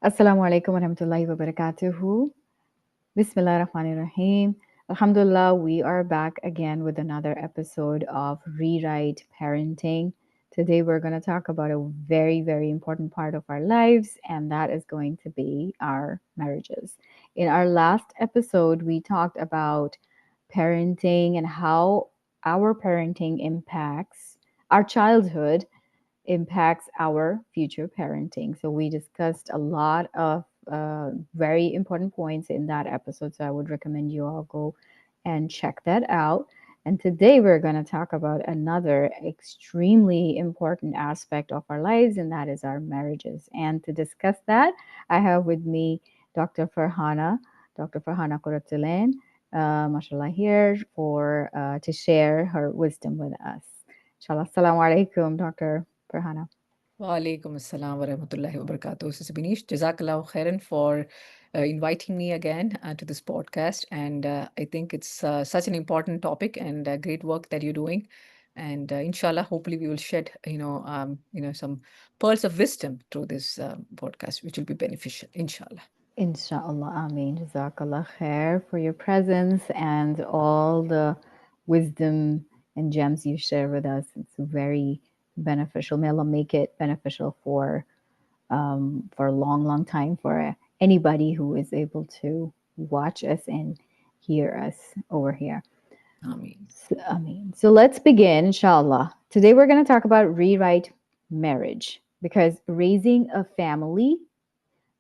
Assalamu alaikum wa rahmatullahi wa barakatuhu. Bismillah ar-Rahman ar-Rahim. Alhamdulillah, we are back again with another episode of Rewrite Parenting. Today, we're going to talk about a very, very important part of our lives, and that is going to be our marriages. In our last episode, we talked about parenting and how our parenting impacts our childhood impacts our future parenting. So we discussed a lot of very important points in that episode. So I would recommend you all go and check that out. And today we're going to talk about another extremely important aspect of our lives, and that is our marriages. And to discuss that, I have with me Dr. Farhana Kuratulen, mashallah, here for to share her wisdom with us. Inshallah. Assalamu alaikum, Dr. Farhana. Walaikum assalam wa rahmatullahi wa barakatuh. Sister Binish, Jazakallah khairan for inviting me again to this podcast. And I think it's such an important topic and great work that you're doing. And inshallah, hopefully we will shed, some pearls of wisdom through this podcast, which will be beneficial, inshallah. Inshallah, Ameen. Jazakallah khair for your presence and all the wisdom and gems you share with us. It's very beneficial. May Allah make it beneficial for a long, long time for anybody who is able to watch us and hear us over here. Ameen. So, Ameen. So let's begin, inshallah. Today we're going to talk about rewrite marriage because raising a family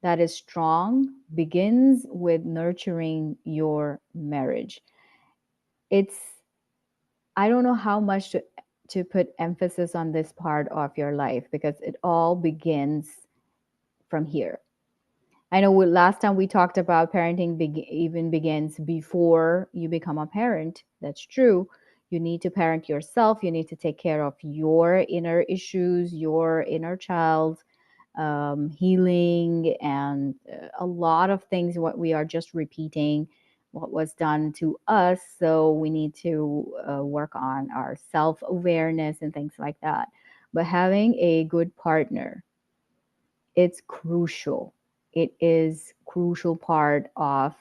that is strong begins with nurturing your marriage. It's, I don't know how much to put emphasis on this part of your life because it all begins from here. I know last time we talked about parenting even begins before you become a parent. That's true. You need to parent yourself. You need to take care of your inner issues, your inner child, healing, and a lot of things. What we are just repeating what was done to us. So we need to work on our self awareness and things like that. But having a good partner, it's crucial. It is crucial part of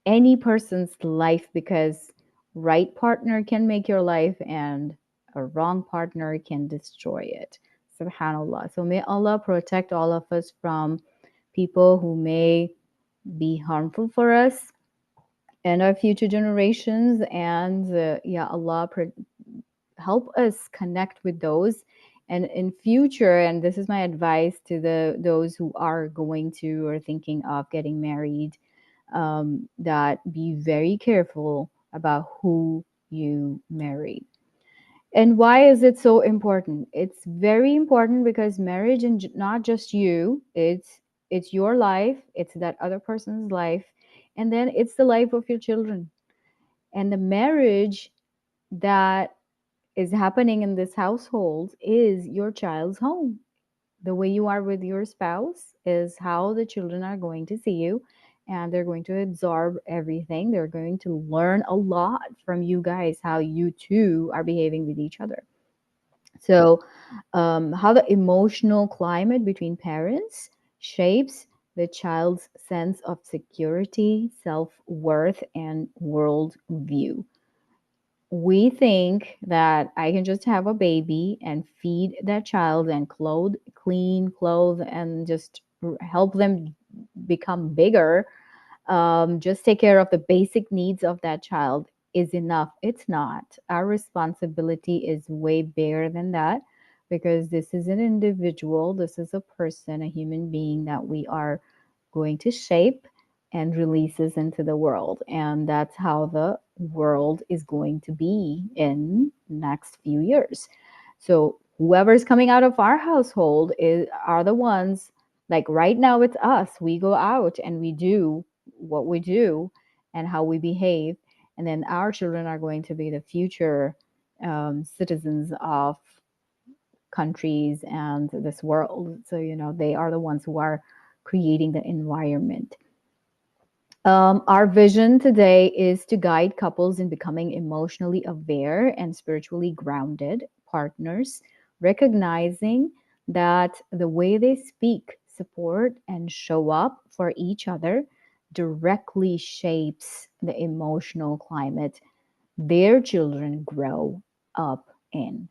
any person's life because right partner can make your life and a wrong partner can destroy it. Subhanallah. So may Allah protect all of us from people who may be harmful for us and our future generations. And yeah, Allah help us connect with those, and in future, and this is my advice to those who are going to or thinking of getting married, that be very careful about who you marry. And why is it so important? It's very important because marriage and not just you, it's your life, it's that other person's life, and then it's the life of your children. And the marriage that is happening in this household is your child's home. The way you are with your spouse is how the children are going to see you, and they're going to absorb everything. They're going to learn a lot from you guys, how you two are behaving with each other. So, how the emotional climate between parents shapes the child's sense of security, self worth, and world view. We think that I can just have a baby and feed that child and clean clothe, and just help them become bigger. Just take care of the basic needs of that child is enough. It's not. Our responsibility is way bigger than that because this is an individual, this is a person, a human being that we are going to shape and releases into the world. And that's how the world is going to be in next few years. So whoever's coming out of our household are the ones, like right now it's us. We go out and we do what we do and how we behave. And then our children are going to be the future citizens of countries and this world. So, they are the ones who are creating the environment. Our vision today is to guide couples in becoming emotionally aware and spiritually grounded partners, recognizing that the way they speak, support and show up for each other directly shapes the emotional climate their children grow up in.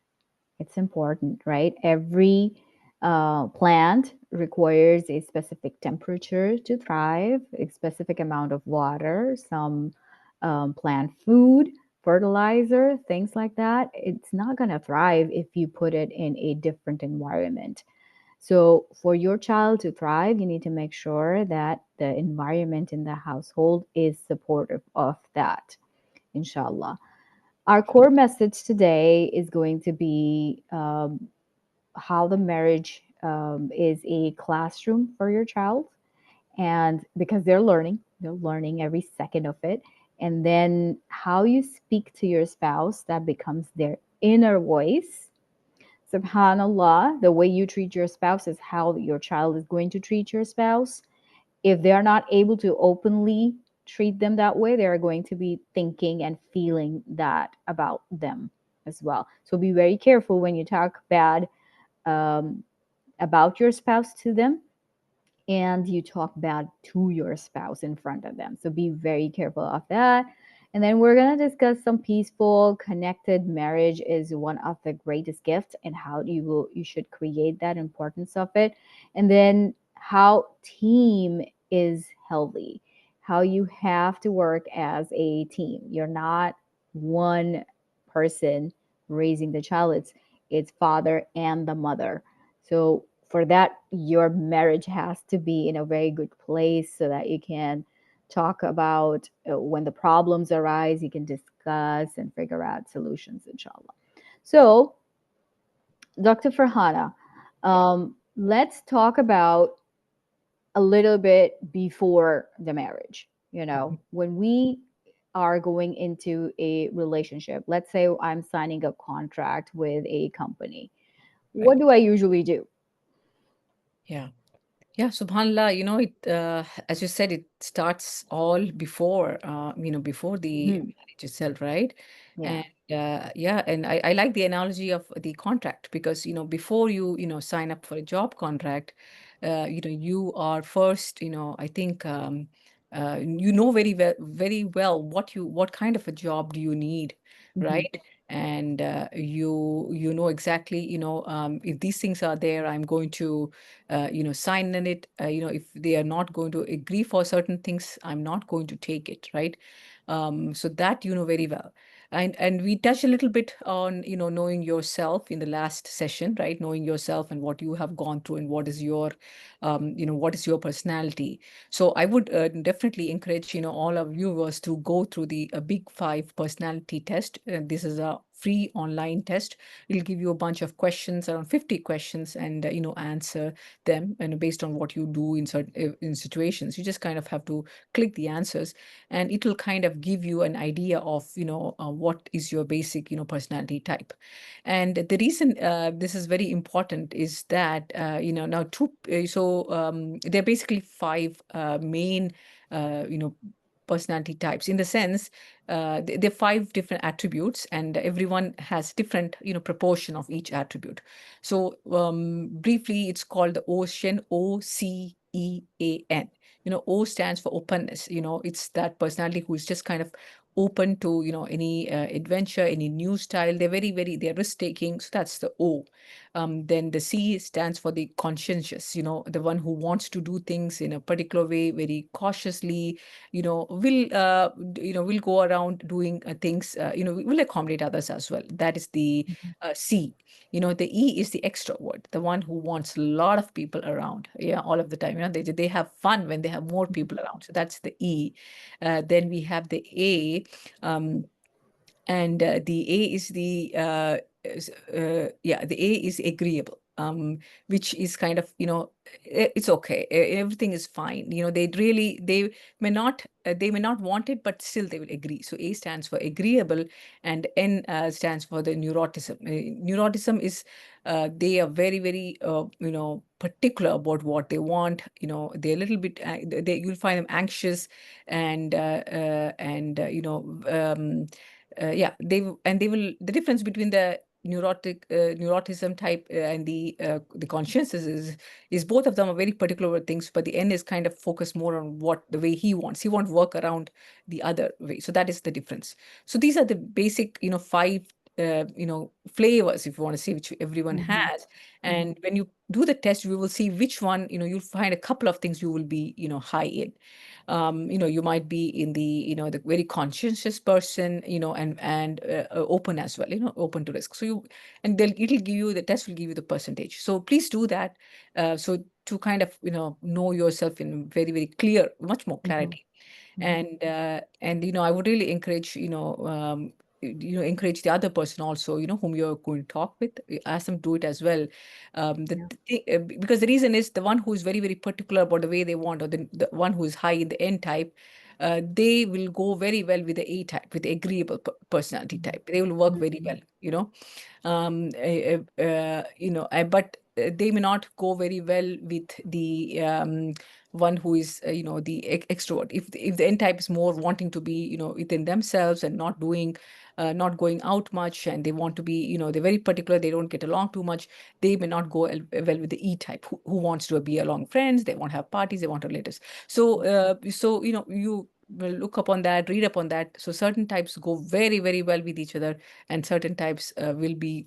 It's important, right? Every plant requires a specific temperature to thrive, a specific amount of water, some plant food, fertilizer, things like that. It's not going to thrive if you put it in a different environment. So, for your child to thrive, you need to make sure that the environment in the household is supportive of that, inshallah. Our core message today is going to be how the marriage is a classroom for your child, and because they're learning every second of it. And then how you speak to your spouse, that becomes their inner voice. Subhanallah, the way you treat your spouse is how your child is going to treat your spouse. If they're not able to openly treat them that way, they're going to be thinking and feeling that about them as well. So be very careful when you talk bad um, about your spouse to them, and you talk bad to your spouse in front of them. So be very careful of that. And then we're going to discuss some peaceful, connected marriage is one of the greatest gifts, and how you should create that importance of it. And then how team is healthy, how you have to work as a team. You're not one person raising the child. It's father and the mother. So for that, your marriage has to be in a very good place so that you can talk about when the problems arise, you can discuss and figure out solutions, inshallah. So, Dr. Farhana, Yeah. let's talk about a little bit before the marriage. Mhm. When we are going into a relationship, let's say I'm signing a contract with a company, what Right. do I usually do? Yeah. Yeah, subhanallah, as you said, it starts all before, before the Mhm. marriage itself, right? Yeah. And yeah, and I like the analogy of the contract because, before you, sign up for a job contract, you are first, I think, you know very well what kind of a job do you need, Mhm. right? And you know exactly, if these things are there, I'm going to sign in it. If they are not going to agree for certain things, I'm not going to take it, right? So that you know very well. And we touched a little bit on, knowing yourself in the last session, right? Knowing yourself and what you have gone through and what is your, what is your personality. So I would definitely encourage, all of viewers to go through the Big Five personality test. This is a free online test. It'll give you a bunch of questions, around 50 questions, and answer them, and based on what you do in certain in situations, you just kind of have to click the answers, and it will kind of give you an idea of what is your basic personality type. And the reason this is very important is that now there are basically five main personality types, in the sense there are five different attributes, and everyone has different proportion of each attribute. So briefly, it's called the OCEAN. O stands for openness. It's that personality who is just kind of open to any adventure, any new style. They're risk taking. So that's the O. Then the C stands for the conscientious. The one who wants to do things in a particular way, very cautiously. Will go around doing things. Will accommodate others as well. That is the Mhm. C. The E is the extrovert, the one who wants a lot of people around, yeah, all of the time. They have fun when they have more people around. So that's the E. Then we have the A. um, and the A is the A is agreeable, which is kind of, it's okay. Everything is fine. They may not want it, but still they will agree. So A stands for agreeable, and N stands for the neuroticism. Neuroticism is they are very particular about what they want. They're a little bit. You'll find them anxious, and yeah, they will. The difference between the neuroticism type and the conscientiousness is both of them are very particular with things, but the N is kind of focused more on what the way he wants. He won't work around the other way. So that is the difference. So these are the basic, five flavors, if you want to say, which everyone Mhm. has. Mhm. And when you do the test, we will see which one, you'll find a couple of things you will be, high in. You might be in the very conscientious person, and open as well, open to risk. So the test will give you the percentage. So please do that. So to kind of, know yourself in very, very clear, much more Mhm. clarity. Mhm. And I would really encourage, encourage the other person also, whom you're going to talk with, ask them to do it as well. Yeah. Because the reason is the one who is very, very particular about the way they want, or the one who is high in the N type, they will go very well with the A type, with the agreeable personality Mhm. type. They will work very Mhm. well, but they may not go very well with the one who is, the extrovert. If the N type is more wanting to be, within themselves and not going out much, and they want to be, they're very particular, they don't get along too much, they may not go well with the E type, who wants to be along friends, they want to have parties, they want relatives. So you will look upon that, read upon that. So certain types go very, very well with each other, and certain types will be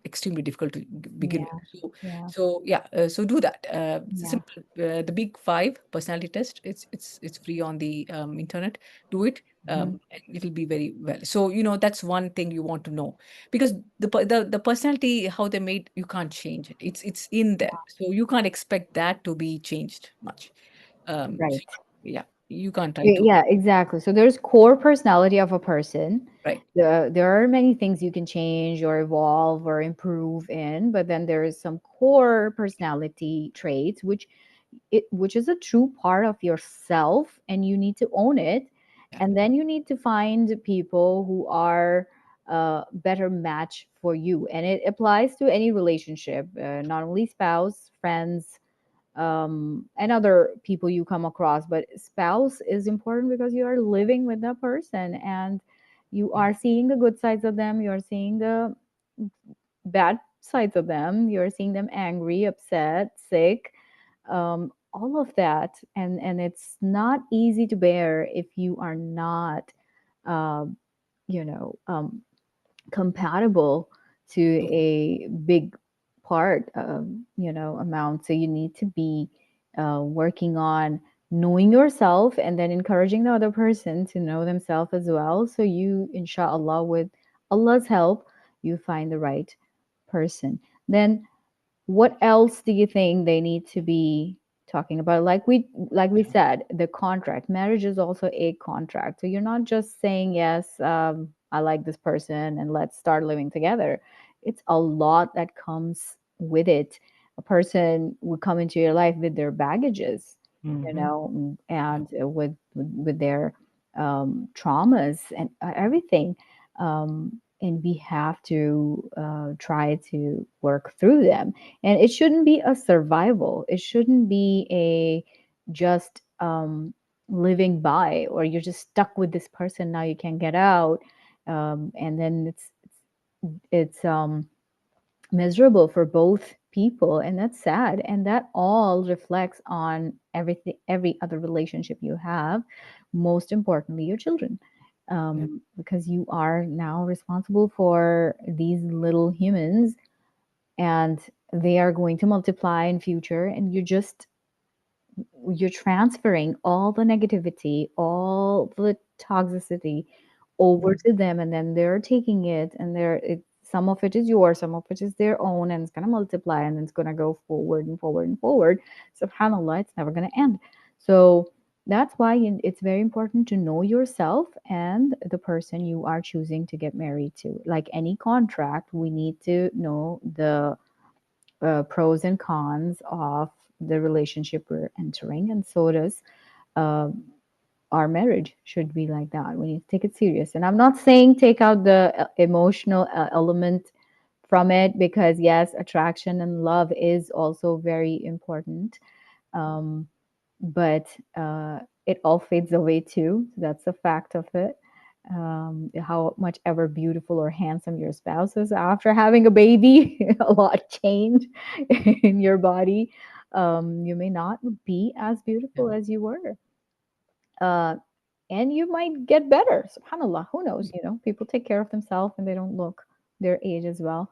extremely difficult to begin with. Yeah. Yeah. So yeah, so do that. It's a Yeah. simple, the big five personality test. It's free on the internet. Do it. Mhm. And it'll be very well. So that's one thing you want to know, because the personality, how they made, you can't change it. It's in them, so you can't expect that to be changed much. So, Right. yeah, you can't try to. Yeah, exactly. So there's core personality of a person. Right. There are many things you can change or evolve or improve in, but then there is some core personality traits which is a true part of yourself, and you need to own it. Yeah. And then you need to find people who are a better match for you. And it applies to any relationship, not only spouse, friends, and other people you come across. But spouse is important because you are living with that person, and you Yeah. are seeing the good sides of them, you're seeing the bad sides of them, you're seeing them angry, upset, sick, all of that. And it's not easy to bear if you are not uh, you know um, compatible to True. a big part amount. So you need to be working on knowing yourself, and then encouraging the other person to know themselves as well, so you, inshallah, with Allah's help, you find the right person. Then what else do you think they need to be talking about? Like we said, the contract. Marriage is also a contract, so you're not just saying yes, I like this person and let's start living together. It's a lot that comes with it. A person would come into your life with their baggages, Mm-hmm. Yeah. and with their traumas and everything. And we have to try to work through them. And it shouldn't be a survival. It shouldn't be a just living by, or you're just stuck with this person, now you can't get out. And then it's miserable for both people, and that's sad, and that all reflects on every other relationship you have, most importantly your children, Yeah. because you are now responsible for these little humans, and they are going to multiply in future, and you're transferring all the negativity, all the toxicity over Mm. to them, and then they're taking it, and some of it is yours, some of it is their own, and it's going to multiply, and it's going to go forward and forward and forward. Subhanallah, it's never going to end. So that's why it's very important to know yourself and the person you are choosing to get married to. Like any contract, we need to know the pros and cons of the relationship we're entering, and so does um, our marriage should be like that. We need to take it serious. And I'm not saying take out the emotional element from it, because yes, attraction and love is also very important. But it all fades away too. That's a fact of it. how much ever beautiful or handsome your spouse is after having a baby. A lot change in your body. You may not be as Yeah. beautiful as you were. Uh, and you might get better. SubhanAllah, who knows? You know, people take care of themselves and they don't look their age as well.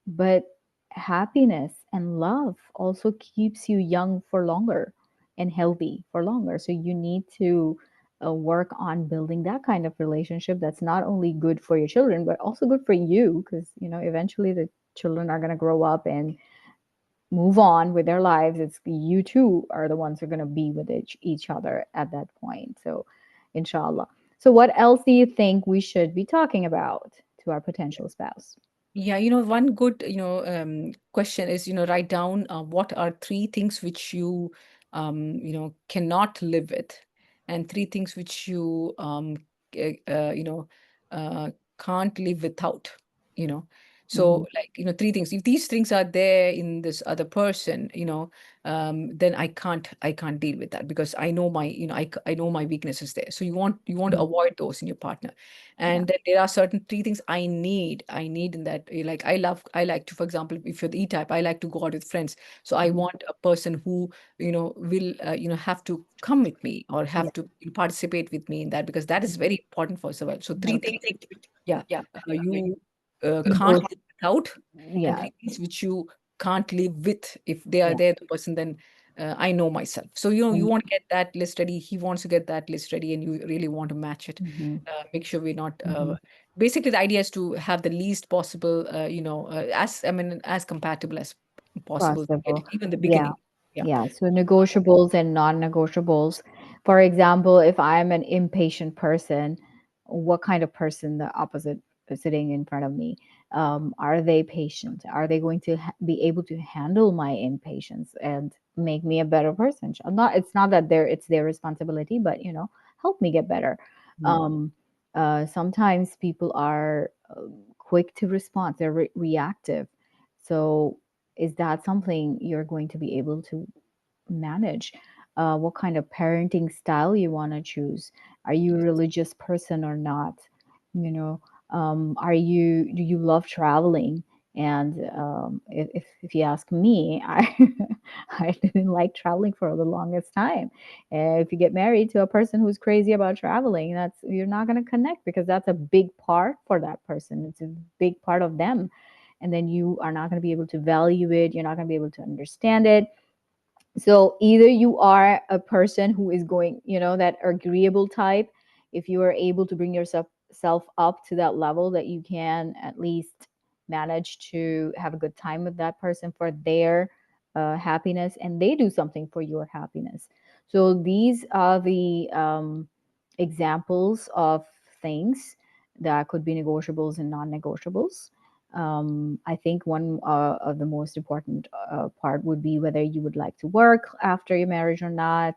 But happiness and love also keeps you young for longer and healthy for longer. So you need to work on building that kind of relationship that's not only good for your children, but also good for you, because, you know, eventually the children are going to grow up and move on with their lives. It's you two are the ones who are going to be with each other at that point. So, inshallah. So, what else do you think we should be talking about to our potential spouse? Yeah, one good, question is, write down what are three things which you, cannot live with, and three things which you, uh, can't live without, you know. Hmm. So, like, three things. If these things are there in this other person, then I can't deal with that because I know my, I know my weaknesses there. So you want to avoid those in your partner. Yeah. And then there are certain three things I need in that, like I like to, for example, if you're the E-type, I like to go out with friends, so I Mhm. want a person who will have to come with me or Yeah. have to participate with me in that, because that is very important for survival. So three No, things which, yeah, you can't nego- live without, and yeah. three things which you can't live with. If they are Yeah. there, the person, then I know myself. So you And want to get that list ready, he wants to get that list ready, and you really want to match it. mhm, Make sure we're not mhm. basically, the idea is to have the least possible, as I mean, as compatible as possible, Possible. even the Yeah. beginning. Yeah. Yeah. So negotiables and non-negotiables. For example, if I'm an impatient person, what kind of person the opposite is sitting in front of me? Are they patient? Are they going to be able to handle my impatience and make me a better person? Not. It's not that it's their responsibility, but help me get better. Mm. Um, Sometimes people are quick to respond. They're reactive. So is that something you're going to be able to manage? What kind of parenting style you want to choose? Are you a religious person or not? You know, do you love traveling? And if you ask me, I didn't like traveling for the longest time. And if you get married to a person who's crazy about traveling, you're not going to connect, because that's a big part for that person. It's a big part of them, and then you are not going to be able to value it. You're not going to be able to understand it. So either you are a person who is going, that agreeable type, if you are able to bring yourself self up to that level that you can at least manage to have a good time with that person for their happiness, and they do something for your happiness. So these are the examples of things that could be negotiables and non-negotiables. I think one of the most important part would be whether you would like to work after your marriage or not.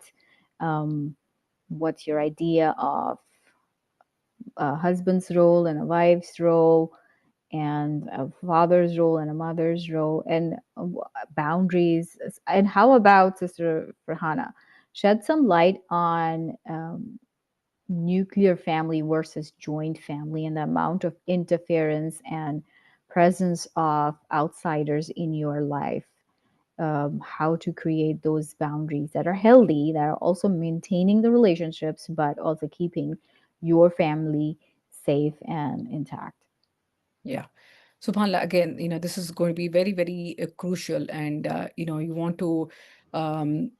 Um, what's your idea of a husband's role and a wife's role, and a father's role and a mother's role, and boundaries? And how about, Sister Farhana, shed some light on nuclear family versus joint family and the amount of interference and presence of outsiders in your life, how to create those boundaries that are healthy, that are also maintaining the relationships, but also keeping your family safe and intact. Yeah. Subhanallah, again, this is going to be very, very crucial. And, you want to um,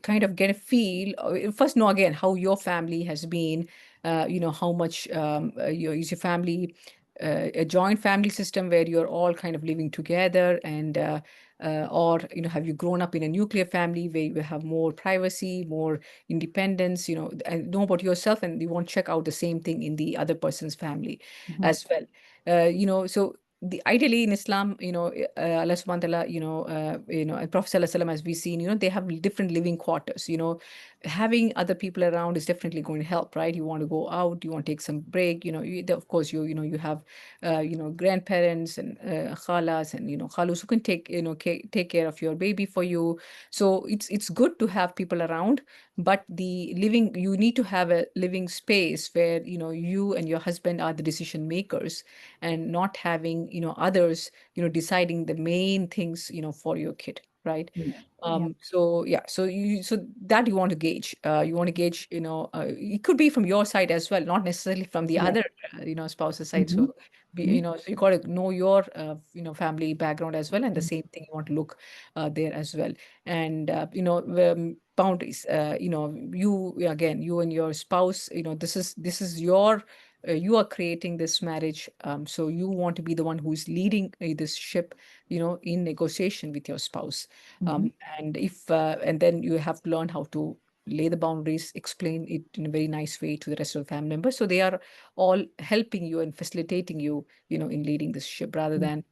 kind of get a feel, first know again how your family has been, how much is your family a joint family system where you're all kind of living together, and or have you grown up in a nuclear family where you have more privacy, more independence, and know about yourself, and you want to check out the same thing in the other person's family Mhm. as well. So the ideally in Islam, Allah subhanahu wa ta'ala, and Prophet Sallallahu Alaihi Wasallam, as we've seen, they have different living quarters. Having other people around is definitely going to help, right? You want to go out, you want to take some break, of course, you have, grandparents and khalas and, khalus who can take care of your baby for you. So it's good to have people around, but you need to have a living space where, you and your husband are the decision makers, and not having others deciding the main things for your kid, right? Mm. Yeah. So yeah, so that you want to gauge, it could be from your side as well, not necessarily from the Yeah. other spouse's side. Hmm. So so you got to know your family background as well, and the same thing you want to look there as well. And boundaries, you again, you and your spouse, this is your you are creating this marriage, so you want to be the one who is leading this ship, in negotiation with your spouse. Hmm. um, and then you have to learn how to lay the boundaries, explain it in a very nice way to the rest of the family members, so they are all helping you and facilitating you, in leading this ship, rather than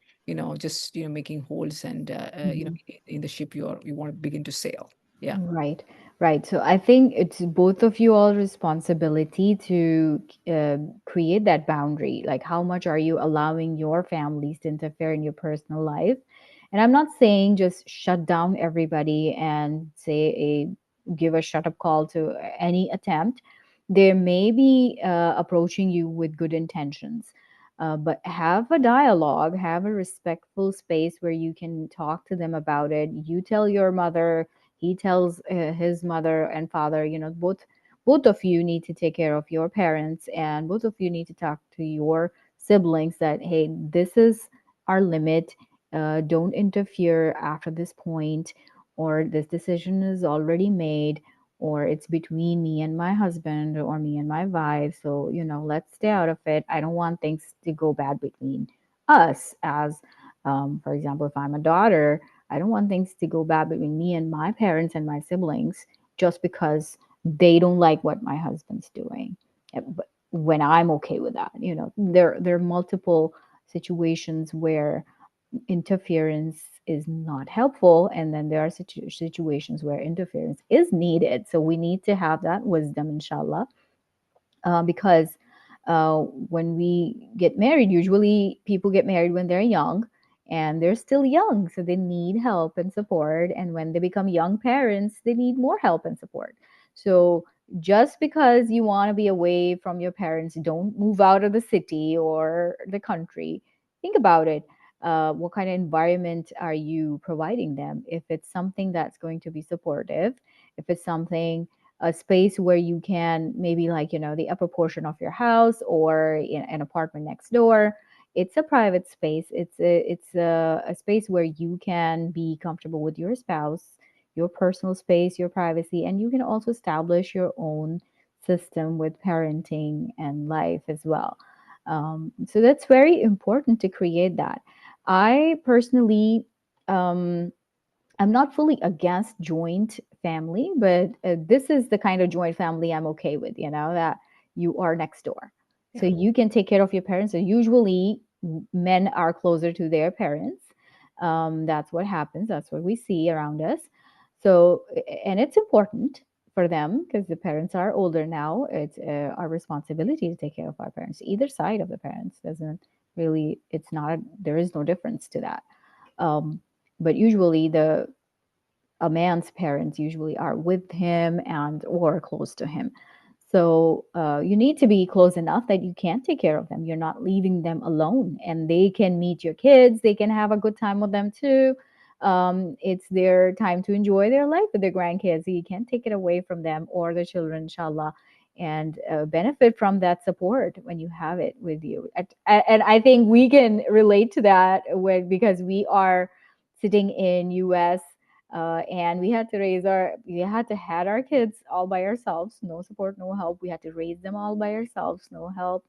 just making holes, and Hmm. in the ship you want to begin to sail. Yeah. Right, right. So I think it's both of you all responsibility to create that boundary. Like, how much are you allowing your families to interfere in your personal life? And I'm not saying just shut down everybody and say give a shut up call to any attempt. They may be approaching you with good intentions. But have a dialogue, have a respectful space where you can talk to them about it. You tell your mother, he tells his mother and father, both of you need to take care of your parents, and both of you need to talk to your siblings that, hey, this is our limit. Don't interfere after this point, or this decision is already made, or it's between me and my husband or me and my wife, so let's stay out of it. I don't want things to go bad between us. As for example, if I'm a daughter, I don't want things to go bad between me and my parents and my siblings just because they don't like what my husband's doing. But when I'm okay with that, there are multiple situations where interference is not helpful, and then there are situations where interference is needed. So we need to have that wisdom, inshallah, because when we get married, usually people get married when they're young and they're still young, so they need help and support. And when they become young parents, they need more help and support. So just because you want to be away from your parents, don't move out of the city or the country. Think about it. What kind of environment are you providing them? If it's something that's going to be supportive, if it's something, a space where you can, maybe like, the upper portion of your house or in an apartment next door, it's a private space. It's a space where you can be comfortable with your spouse, your personal space, your privacy, and you can also establish your own system with parenting and life as well. So that's very important to create that. I personally, um, I'm not fully against joint family, but this is the kind of joint family I'm okay with, that you are next door. So Yeah. you can take care of your parents. So usually men are closer to their parents. That's what happens. That's what we see around us. So, and it's important for them because the parents are older now. It's our responsibility to take care of our parents. Either side of the parents doesn't really, it's not, there is no difference to that. Um, but usually a man's parents usually are with him and or close to him. So you need to be close enough that you can take care of them. You're not leaving them alone, and they can meet your kids. They can have a good time with them too. It's their time to enjoy their life with their grandkids. You can't take it away from them or the children, inshallah, and benefit from that support when you have it with you. And I think we can relate to that because we are sitting in U.S. And we had to had our kids all by ourselves, no support, no help. We had to raise them all by ourselves, no help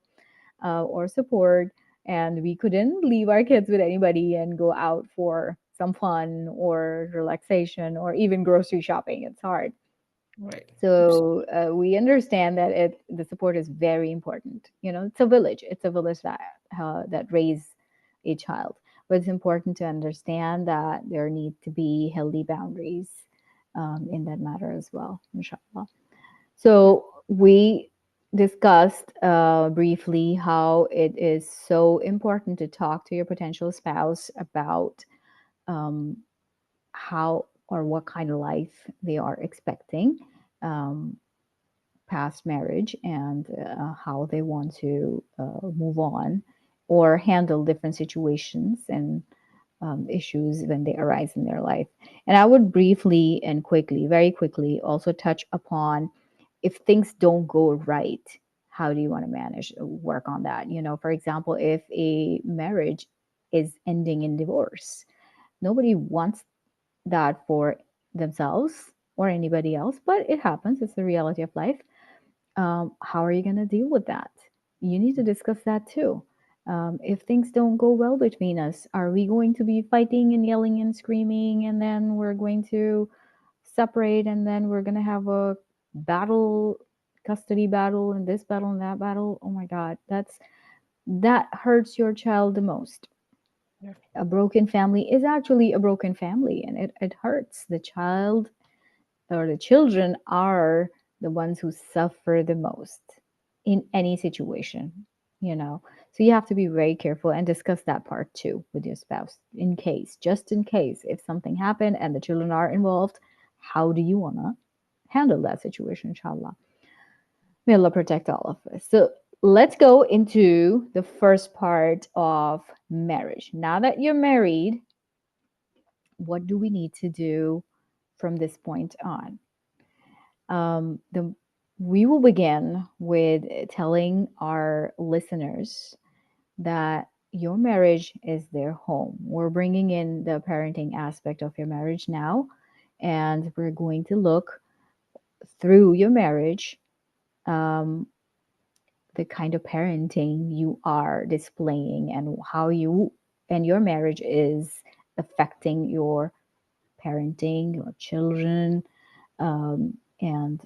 or support. And we couldn't leave our kids with anybody and go out for some fun or relaxation or even grocery shopping. It's hard. Right. So we understand that the support is very important. It's a village. It's a village that raise a child. But it's important to understand that there need to be healthy boundaries in that matter as well, inshallah. Yeah. So we discussed briefly how it is so important to talk to your potential spouse about um, how or what kind of life they are expecting um, past marriage, and how they want to move on or handle different situations and issues when they arise in their life. And I would briefly and quickly, very quickly, also touch upon if things don't go right, how do you want to manage, work on that? For example, if a marriage is ending in divorce, nobody wants that for themselves or anybody else, but it happens. It's the reality of life. How are you going to deal with that? You need to discuss that too. If things don't go well between us, are we going to be fighting and yelling and screaming, and then we're going to separate, and then we're going to have a battle, custody battle, and this battle and that battle? Oh my God, that hurts your child the most. Yeah. A broken family is actually a broken family, and it hurts the child, or the children are the ones who suffer the most in any situation, you know. So you have to be very careful and discuss that part too with your spouse, in case, just in case, if something happened and the children are involved, how do you want to handle that situation, inshallah. May Allah protect all of us. So let's go into the first part of marriage. Now that you're married, what do we need to do from this point on? The We will begin with telling our listeners that your marriage is their home. We're bringing in the parenting aspect of your marriage now, and we're going to look through your marriage, um, the kind of parenting you are displaying, and how you and your marriage is affecting your parenting, your children, and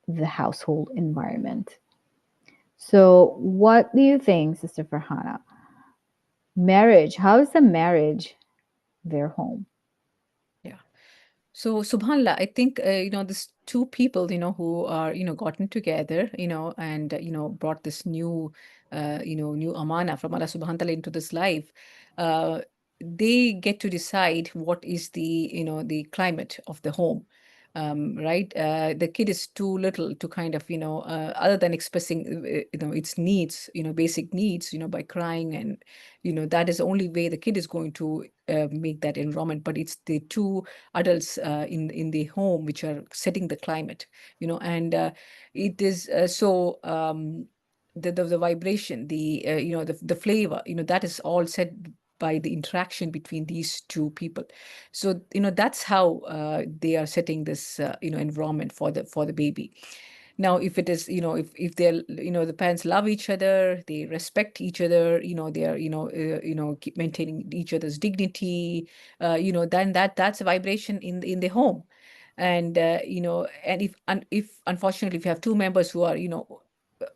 the household environment. So, what do you think, Sister Farhana? Marriage, how is the marriage their home? Yeah. So, subhanallah, I think, these two people, who are, gotten together, and, brought this new, new amana from Allah subhanahu wa ta'ala into this life, uh, they get to decide what is the, the climate of the home. Right? The kid is too little to kind of, other than expressing, its needs, basic needs, by crying, and, that is the only way the kid is going to make that environment. But it's the two adults in the home which are setting the climate, and it is so the vibration, the the flavor, that is all set by the interaction between these two people. So that's how they are setting this environment for the baby. Now, if it is, if they're, the parents love each other, they respect each other, they are, keep maintaining each other's dignity, then that's a vibration in the home. And and if unfortunately, if you have two members who are,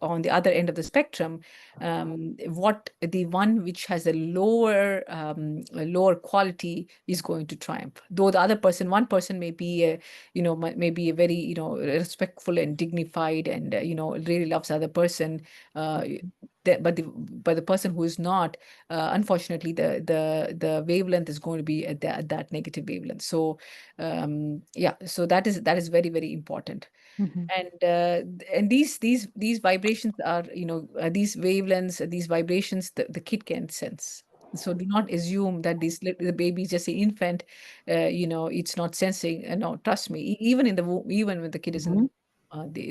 on the other end of the spectrum, what the one which has a lower quality is going to triumph. Though the other person, one person may be a, may be a very, respectful and dignified, and really loves the other person, uh, but the person who is not, unfortunately, the wavelength is going to be at that negative wavelength. So yeah, so that is very, very important. Mhm. And these vibrations are, these wavelengths, these vibrations, the kid can sense. So do not assume that the baby is just an infant, it's not sensing. No, trust me, even in the even when the kid is in the Mhm.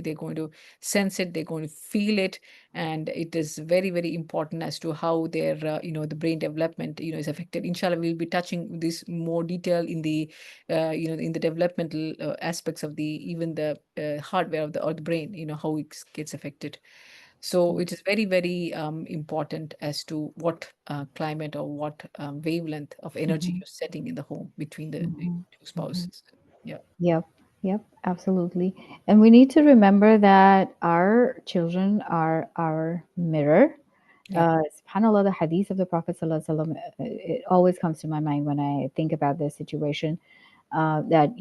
they're going to sense it, they're going to feel it. And it is very, very important as to how their the brain development is affected. Inshallah, we'll be touching this more detail in the in the developmental aspects of the even the hardware of the or the brain, how it gets affected. So it is very, very important as to what climate or what wavelength of energy Mhm. you're setting in the home between the Mhm. two Mhm. spouses. Yeah. Yep, yep, absolutely. And we need to remember that our children are our mirror. Yeah. SubhanAllah, the hadith of the Prophet Sallallahu Alaihi Wasallam, it always comes to my mind when I think about this situation, that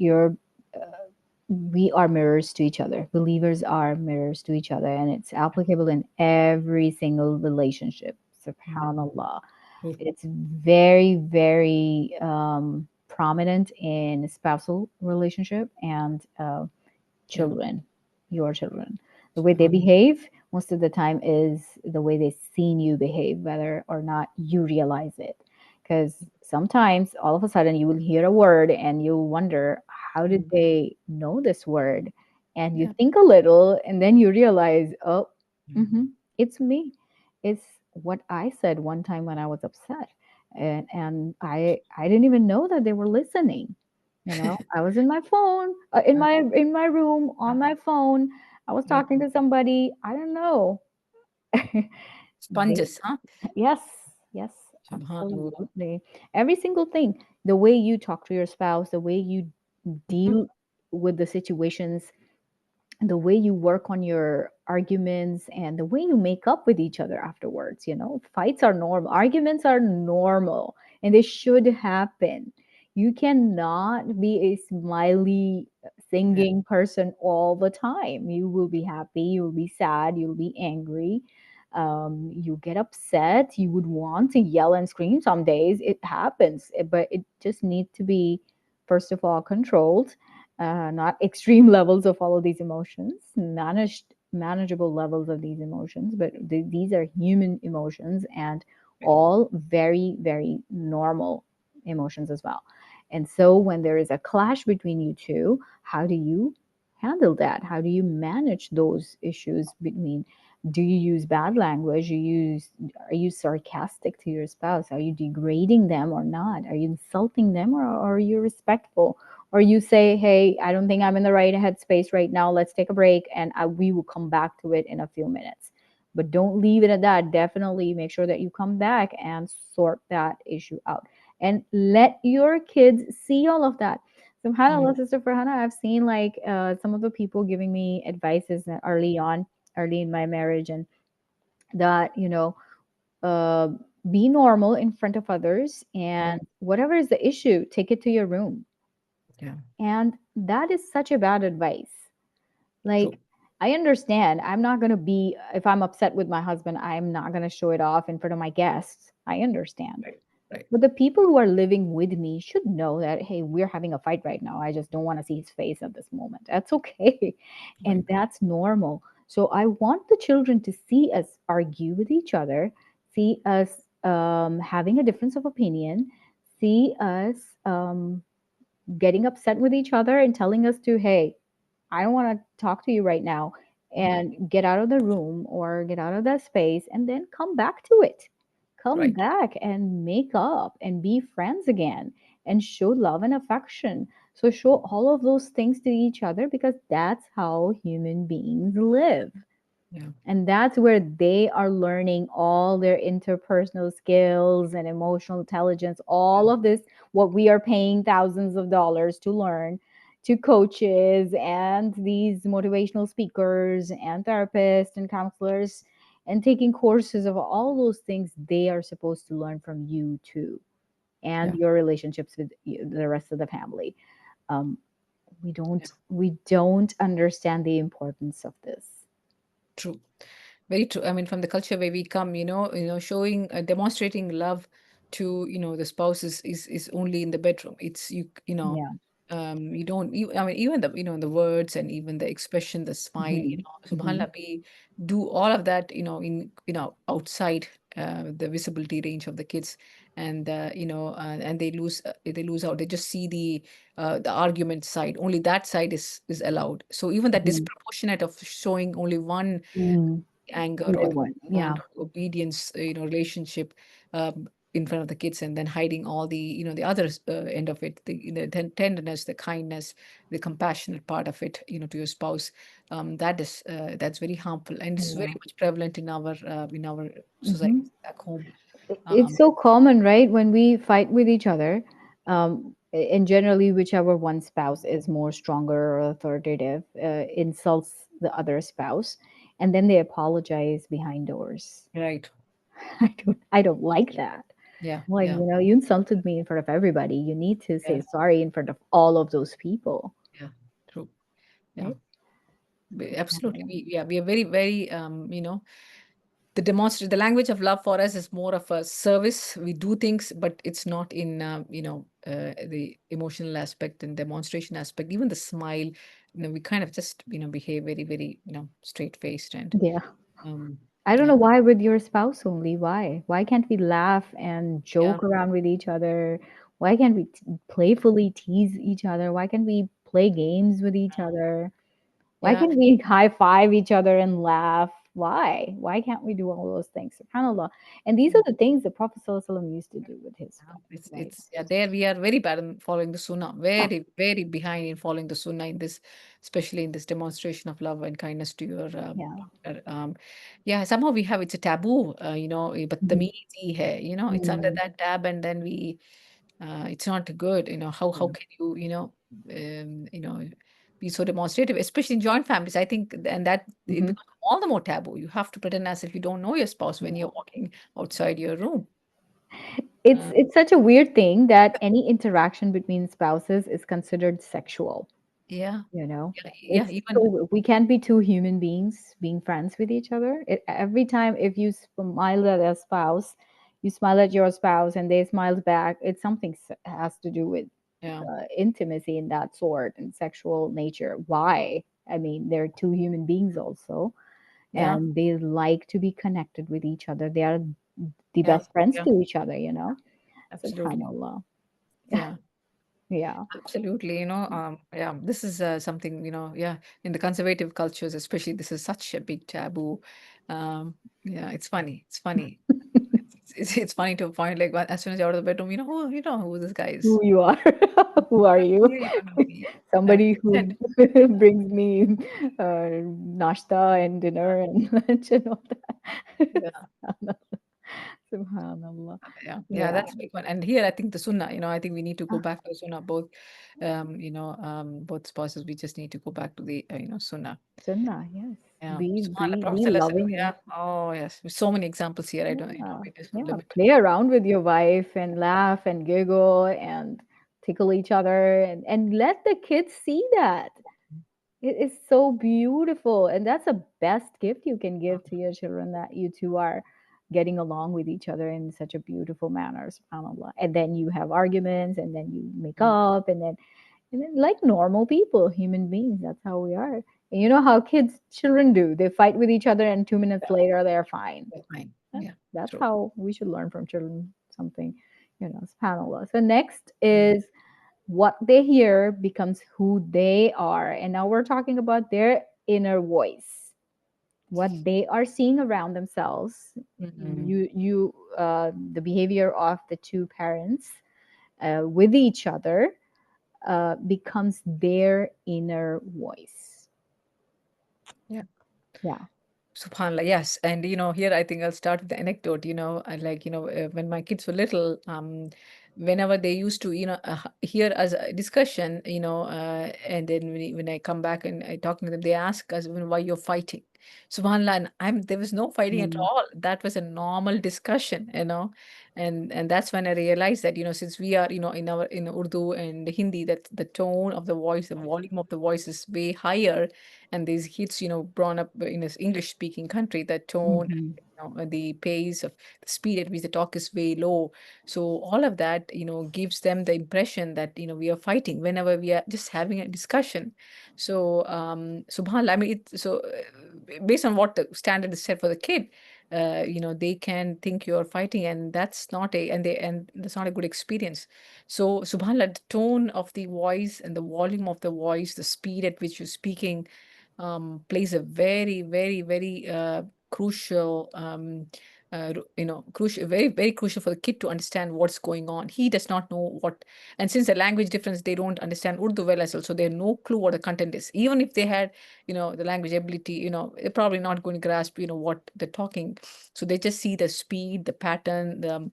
we are mirrors to each other. Believers are mirrors to each other, and it's applicable in every single relationship. Mm. SubhanAllah. True. It's very, very prominent in spousal relationship and Yeah. children, your children. The way they Subhanallah. behave most of the time is the way they've seen you behave, whether or not you realize it. Because sometimes all of a sudden you will hear a word and you wonder, how did Mm. they know this word? And you Yeah. think a little and then you realize, oh, Yeah. hmm it's me. It's what I said one time when I was upset. And I didn't even know that they were listening. I was in my phone, Uh, in my room on my phone. I was right. talking to somebody. I don't know. They, Sponges, huh? yes, yes, Subhanallah. absolutely. Every single thing, the way you talk to your spouse, the way you Mhm. deal with the situations, the way you work on your arguments, and the way you make up with each other afterwards. Fights are normal, arguments are normal, and they should happen. You cannot be a smiley Yeah. singing person all the time. You will be happy, you'll be sad, you'll be angry, you get upset, you would want to yell and scream. Some days it happens, but it just needs to be, first of all, controlled, not extreme levels of all of these emotions, manageable levels of these emotions, but these are human emotions and Right. all very, very normal emotions as well. And so when there is a clash between you two, how do you handle that? How do you manage those issues between? Do you use bad language? Are you sarcastic to your spouse? Are you degrading them or not? Are you insulting them, or are you respectful? Or you say, hey, I don't think I'm in the right headspace right now, let's take a break, and we will come back to it in a few minutes. But don't leave it at that. Definitely make sure that you come back and sort that issue out, and let your kids see all of that. Mm. SubhanAllah, Sister Farhana, I've seen like some of the people giving me advices early in my marriage, and that, uh, be normal in front of others, Mm. and whatever is the issue, take it to your room. Yeah. And that is such a bad advice. True. Like, I understand. I'm not going to be, if I'm upset with my husband, I'm not going to show it off in front of my guests. I understand. Right. Right. But the people who are living with me should know that, hey, we're having a fight right now. I just don't want to see his face at this moment. That's okay. And Right. that's normal. So I want the children to see us argue with each other, see us having a difference of opinion, see us getting upset with each other and telling us to, hey, I don't want to talk to you right now, and get out of the room or get out of that space, and then come back to it. Come Right. back and make up and be friends again and show love and affection. So, show all of those things to each other, because that's how human beings live. Yeah. And that's where they are learning all their interpersonal skills and emotional intelligence, Yeah. all of this, what we are paying thousands of dollars to learn, to coaches and these motivational speakers and therapists and counselors, and taking courses of all those things. They are supposed to learn from you too, and Yeah. your relationships with the rest of the family. Um, Yeah. we don't understand the importance of this. True. Very true. I mean, from the culture where we come, showing, demonstrating love to, the spouse is only in the bedroom. It's Yeah. you don't. I mean, even the words and even the expression, the smile. Mhm. Mhm. Subhanallah, we do all of that. Outside the visibility range of the kids, and and they lose out. They just see the argument side. Only that side is allowed. So even that Mhm. disproportionate of showing only one Mm. anger No or one. one Yeah. obedience relationship in front of the kids, and then hiding all the other end of it, the tenderness, the kindness, the compassionate part of it, to your spouse. That's very harmful, and it's very Yeah. much prevalent in our society Mhm. back home. It's um, so common, right? When we fight with each other, and generally, whichever one spouse is more stronger or authoritative, insults the other spouse, and then they apologize behind doors. right. I don't like that. Yeah, I'm like, yeah, you insulted me in front of everybody. You need to yeah, say sorry in front of all of those people, yeah. True. Yeah. right? Absolutely. Subhanallah. We are very, very, the language of love for us is more of a service. We do things, but it's not in, the emotional aspect and demonstration aspect. Even the smile, we kind of just, behave very, very, straight faced and, Yeah. um, I don't know yeah, why with your spouse only. Why? Why can't we laugh and yeah, joke around with each other? Why can't we playfully tease each other? Why can't we play games with each other? Why yeah. can't we high five each other and laugh? Why? Why can't we do all those things? SubhanAllah. And these are the things the Prophet ﷺ used to do with his Yeah, spouse, It's right? it's yeah, there we are very bad in following the sunnah, Yeah. very, very behind in following the sunnah in this, especially in this demonstration of love and kindness to your Yeah. partner. Yeah, somehow we have it's a taboo, but the Mhm. hai, it's under Mm. that tab, and then it's not good. How Yeah. can you, be so demonstrative, especially in joint families? I think, and that it Mhm. becomes all the more taboo. You have to pretend as if you don't know your spouse when you're Yeah. walking outside your room. It's Uh, it's such a weird thing that any interaction between spouses is considered sexual. yeah. You know, Yeah, it's even so we can't be two human beings being friends with each other. Every time if you smile at a spouse, you smile at your spouse and they smile back, it's something has to do with yeah, intimacy in that sort and sexual nature. Why? I mean, they're two human beings also, yeah, and they like to be connected with each other. They are the yeah, best friends yeah, to each other, you know. absolutely. Subhanallah. Yeah, Yeah. absolutely. Yeah, this is something, yeah, in the conservative cultures, especially, this is such a big taboo. Yeah, it's funny. It's funny. It's funny to find like as soon as you're out of the bedroom, who this guy is. Who you are? Who are you? You don't know me. I mean, Somebody pretend. who brings me nashta and dinner and lunch and all that. Yeah. Subhanallah. Yeah, Yeah, that's a big one. And here, I think the sunnah, I think we need to go back to the sunnah. Both spouses, we just need to go back to the, sunnah. sunnah, yes. Yeah. SubhanAllah, Be Prophet be Sallallahu Alaihi Wasallam, loving yeah. and Oh, yes. With so many examples here. I don't, yeah, we just yeah. limit. Play around with your wife and laugh and giggle and tickle each other and let the kids see that. It is so beautiful. And that's the best gift you can give to your children that you two are getting along with each other in such a beautiful manner, subhanAllah. And then you have arguments and then you make Mm, up and then like normal people, human beings, that's how we are. And you know how children do. They fight with each other and 2 minutes later they're fine. yeah, fine. That- Yeah, That's true. how we should learn from children something, subhanAllah. So next Mm, is what they hear becomes who they are. And now we're talking about their inner voice, what they are seeing around themselves. mm, The behavior of the two parents with each other becomes their inner voice. yeah. Yeah. SubhanAllah, yes. And here I think I'll start with the anecdote. When my kids were little, whenever they used to, hear us a discussion, and then when I come back and I talk to them, they ask us, why you're fighting. SubhanAllah, and there was no fighting at Mm. all. That was a normal discussion, and that's when I realized that, since we are, in Urdu and Hindi, that the tone of the voice, the volume of the voice is way higher, and these kids, born up in this English speaking country, the tone, Mhm. the pace of the speed at which the talk is way low. So all of that, gives them the impression that, we are fighting whenever we are just having a discussion. So subhanallah, I mean, based on what the standard is set for the kid, they can think you're fighting, and that's not a good experience. So subhanallah, the tone of the voice and the volume of the voice, the speed at which you're speaking, plays a very, very, very crucial, very, very crucial for the kid to understand what's going on. He does not know what, and since the language difference, they don't understand Urdu well as well, so they have no clue what the content is. Even if they had, the language ability, they're probably not going to grasp, what they're talking. So they just see the speed, the pattern, the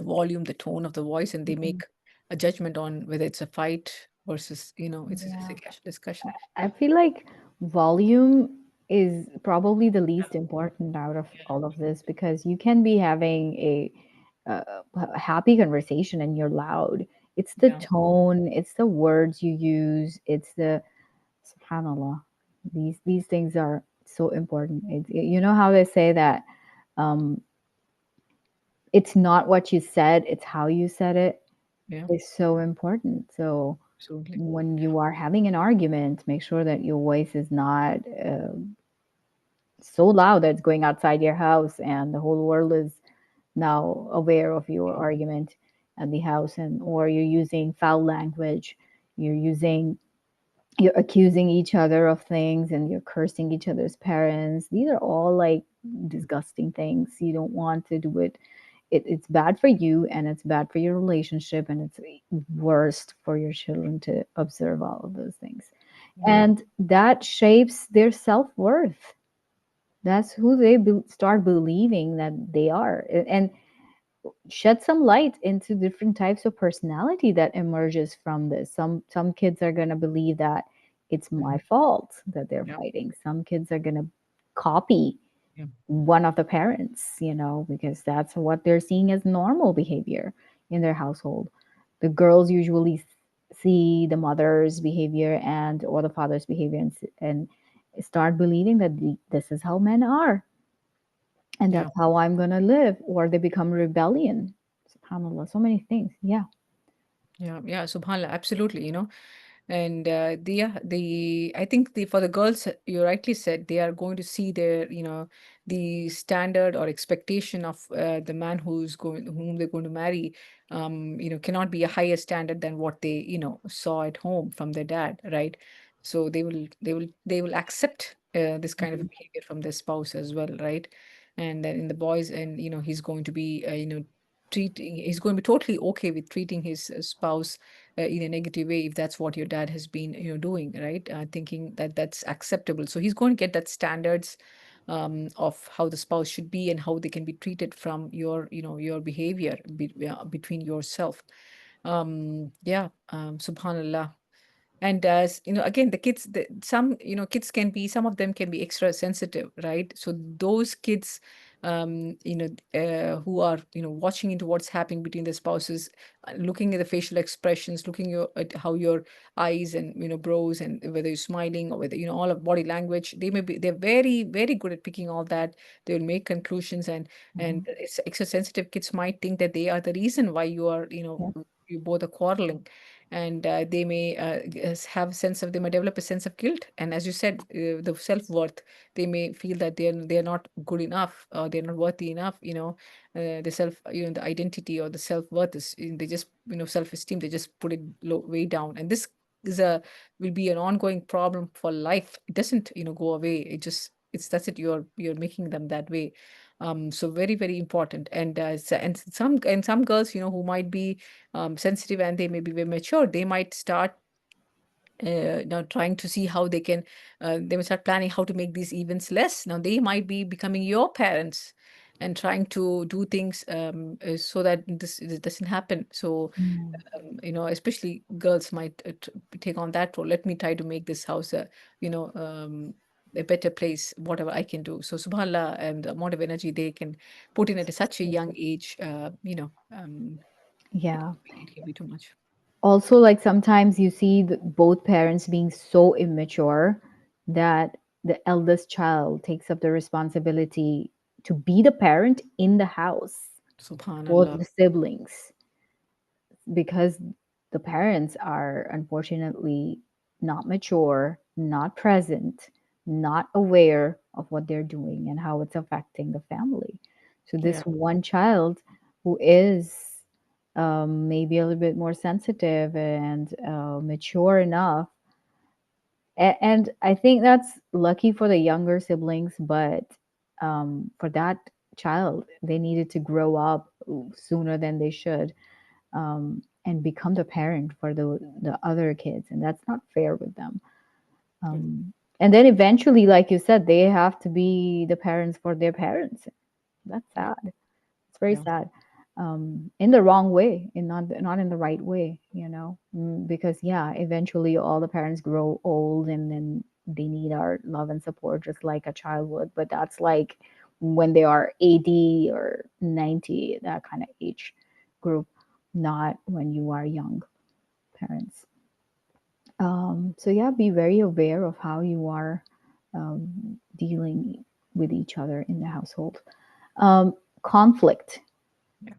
volume, the tone of the voice, and they Mhm. make a judgment on whether it's a fight versus, it's a Yeah. discussion. I feel like volume. is probably the least important out of all of this, because you can be having a happy conversation and you're loud. It's the Yeah. tone, it's the words you use, it's the subhanallah. These things are so important. You know how they say that um, it's not what you said, it's how you said it. Yeah. Is so important. So Absolutely. when you are having an argument, make sure that your voice is not so loud that it's going outside your house and the whole world is now aware of your argument at the house, and or you're using foul language, you're using, you're accusing each other of things, and you're cursing each other's parents. These are all like disgusting things. You don't want to do it. It's bad for you, and it's bad for your relationship, and it's worst for your children to observe all of those things. Yeah. And that shapes their self-worth. That's who they start believing that they are. And shed some light into different types of personality that emerges from this. Some kids are going to believe that it's my Mhm. fault that they're Yeah. fighting. Some kids are going to copy Yeah. one of the parents, because that's what they're seeing as normal behavior in their household. The girls usually see the mother's behavior and or the father's behavior, and start believing that this is how men are, and Yeah. that's how I'm gonna live, or they become rebellion. SubhanAllah, so many things. Yeah. Yeah, yeah, subhanallah, absolutely, and I think for the girls, you rightly said, they are going to see their, the standard or expectation of the man whom they're going to marry, cannot be a higher standard than what they, saw at home from their dad, right? So they will accept this kind of Mhm. behavior from their spouse as well, right? And then in the boys, and he's going to be, he's going to be totally okay with treating his spouse in a negative way, if that's what your dad has been doing, right? Thinking that that's acceptable, so he's going to get that standards of how the spouse should be and how they can be treated from your your behavior between yourself. Yeah, subhanallah. And again, the kids, some kids can be, some of them can be extra sensitive, right? So those kids, who are watching into what's happening between the spouses, looking at the facial expressions, looking at how your eyes and brows, and whether you're smiling, or whether all of body language, they're very very good at picking all that. They will make conclusions, and Mhm. it's extra sensitive kids might think that they are the reason why you are, Yeah. you both are quarreling. And they may have a sense of, they may develop a sense of guilt, and as you said, the self-worth. They may feel that they're not good enough, or they're not worthy enough, the self, the identity or the self-worth is, they just, self-esteem, they just put it low, way down, and this is a will be an ongoing problem for life. It doesn't go away. It's that's it, you're making them that way. So very very important. And some girls, who might be sensitive, and they may be very mature, they might start now trying to see how they can, they may start planning how to make these events less. Now they might be becoming your parents and trying to do things so that this doesn't happen. So Mm. especially girls might take on that role. Let me try to make this house a better place, whatever I can do. So subhanallah, and the amount of energy they can put in at such a young age, Yeah. it can be too much. Also, like sometimes you see both parents being so immature that the eldest child takes up the responsibility to be the parent in the house, both Subhanallah. the siblings, because the parents are unfortunately not mature, not present, not aware of what they're doing and how it's affecting the family. So, this Yeah. one child who is maybe a little bit more sensitive and mature enough, and I think that's lucky for the younger siblings, but for that child, they needed to grow up sooner than they should, and become the parent for the other kids, and that's not fair with them. Yeah. And then eventually, like you said, they have to be the parents for their parents. That's Yeah. sad. It's very Yeah. sad. In the wrong way, in not in the right way, because yeah, eventually all the parents grow old, and then they need our love and support just like a child would, but that's like when they are 80 or 90, that kind of age group, not when you are young parents. So yeah, be very aware of how you are dealing with each other in the household. Conflict. Yeah.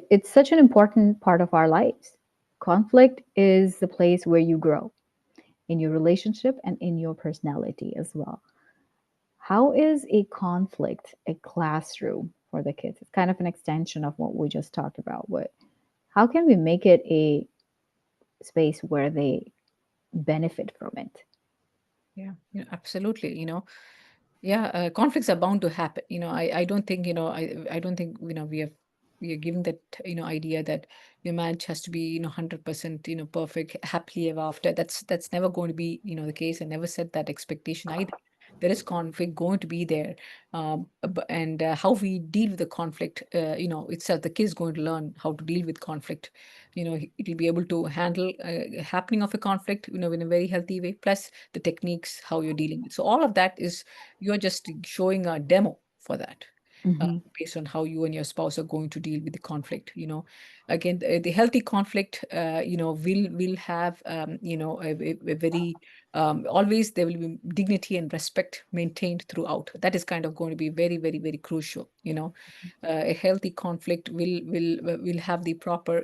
It's such an important part of our lives. Conflict is the place where you grow in your relationship and in your personality as well. How is a conflict a classroom for the kids? It's kind of an extension of what we just talked about. What, how can we make it a space where they benefit from it? Yeah, absolutely. Yeah, conflicts are bound to happen. I don't think, I don't think, we are giving that, idea that your marriage has to be, 100%, perfect, happily ever after. That's never going to be, the case. I never set that expectation either. There is conflict going to be there. And how we deal with the conflict, itself, the kid is going to learn how to deal with conflict. It'll be able to handle happening of a conflict, in a very healthy way, plus the techniques, how you're dealing with. So all of that is, you're just showing a demo for that, Hmm. based on how you and your spouse are going to deal with the conflict. Again, the healthy conflict, will have, a very, always there will be dignity and respect maintained throughout. That is kind of going to be very, very, very crucial. A healthy conflict will have the proper,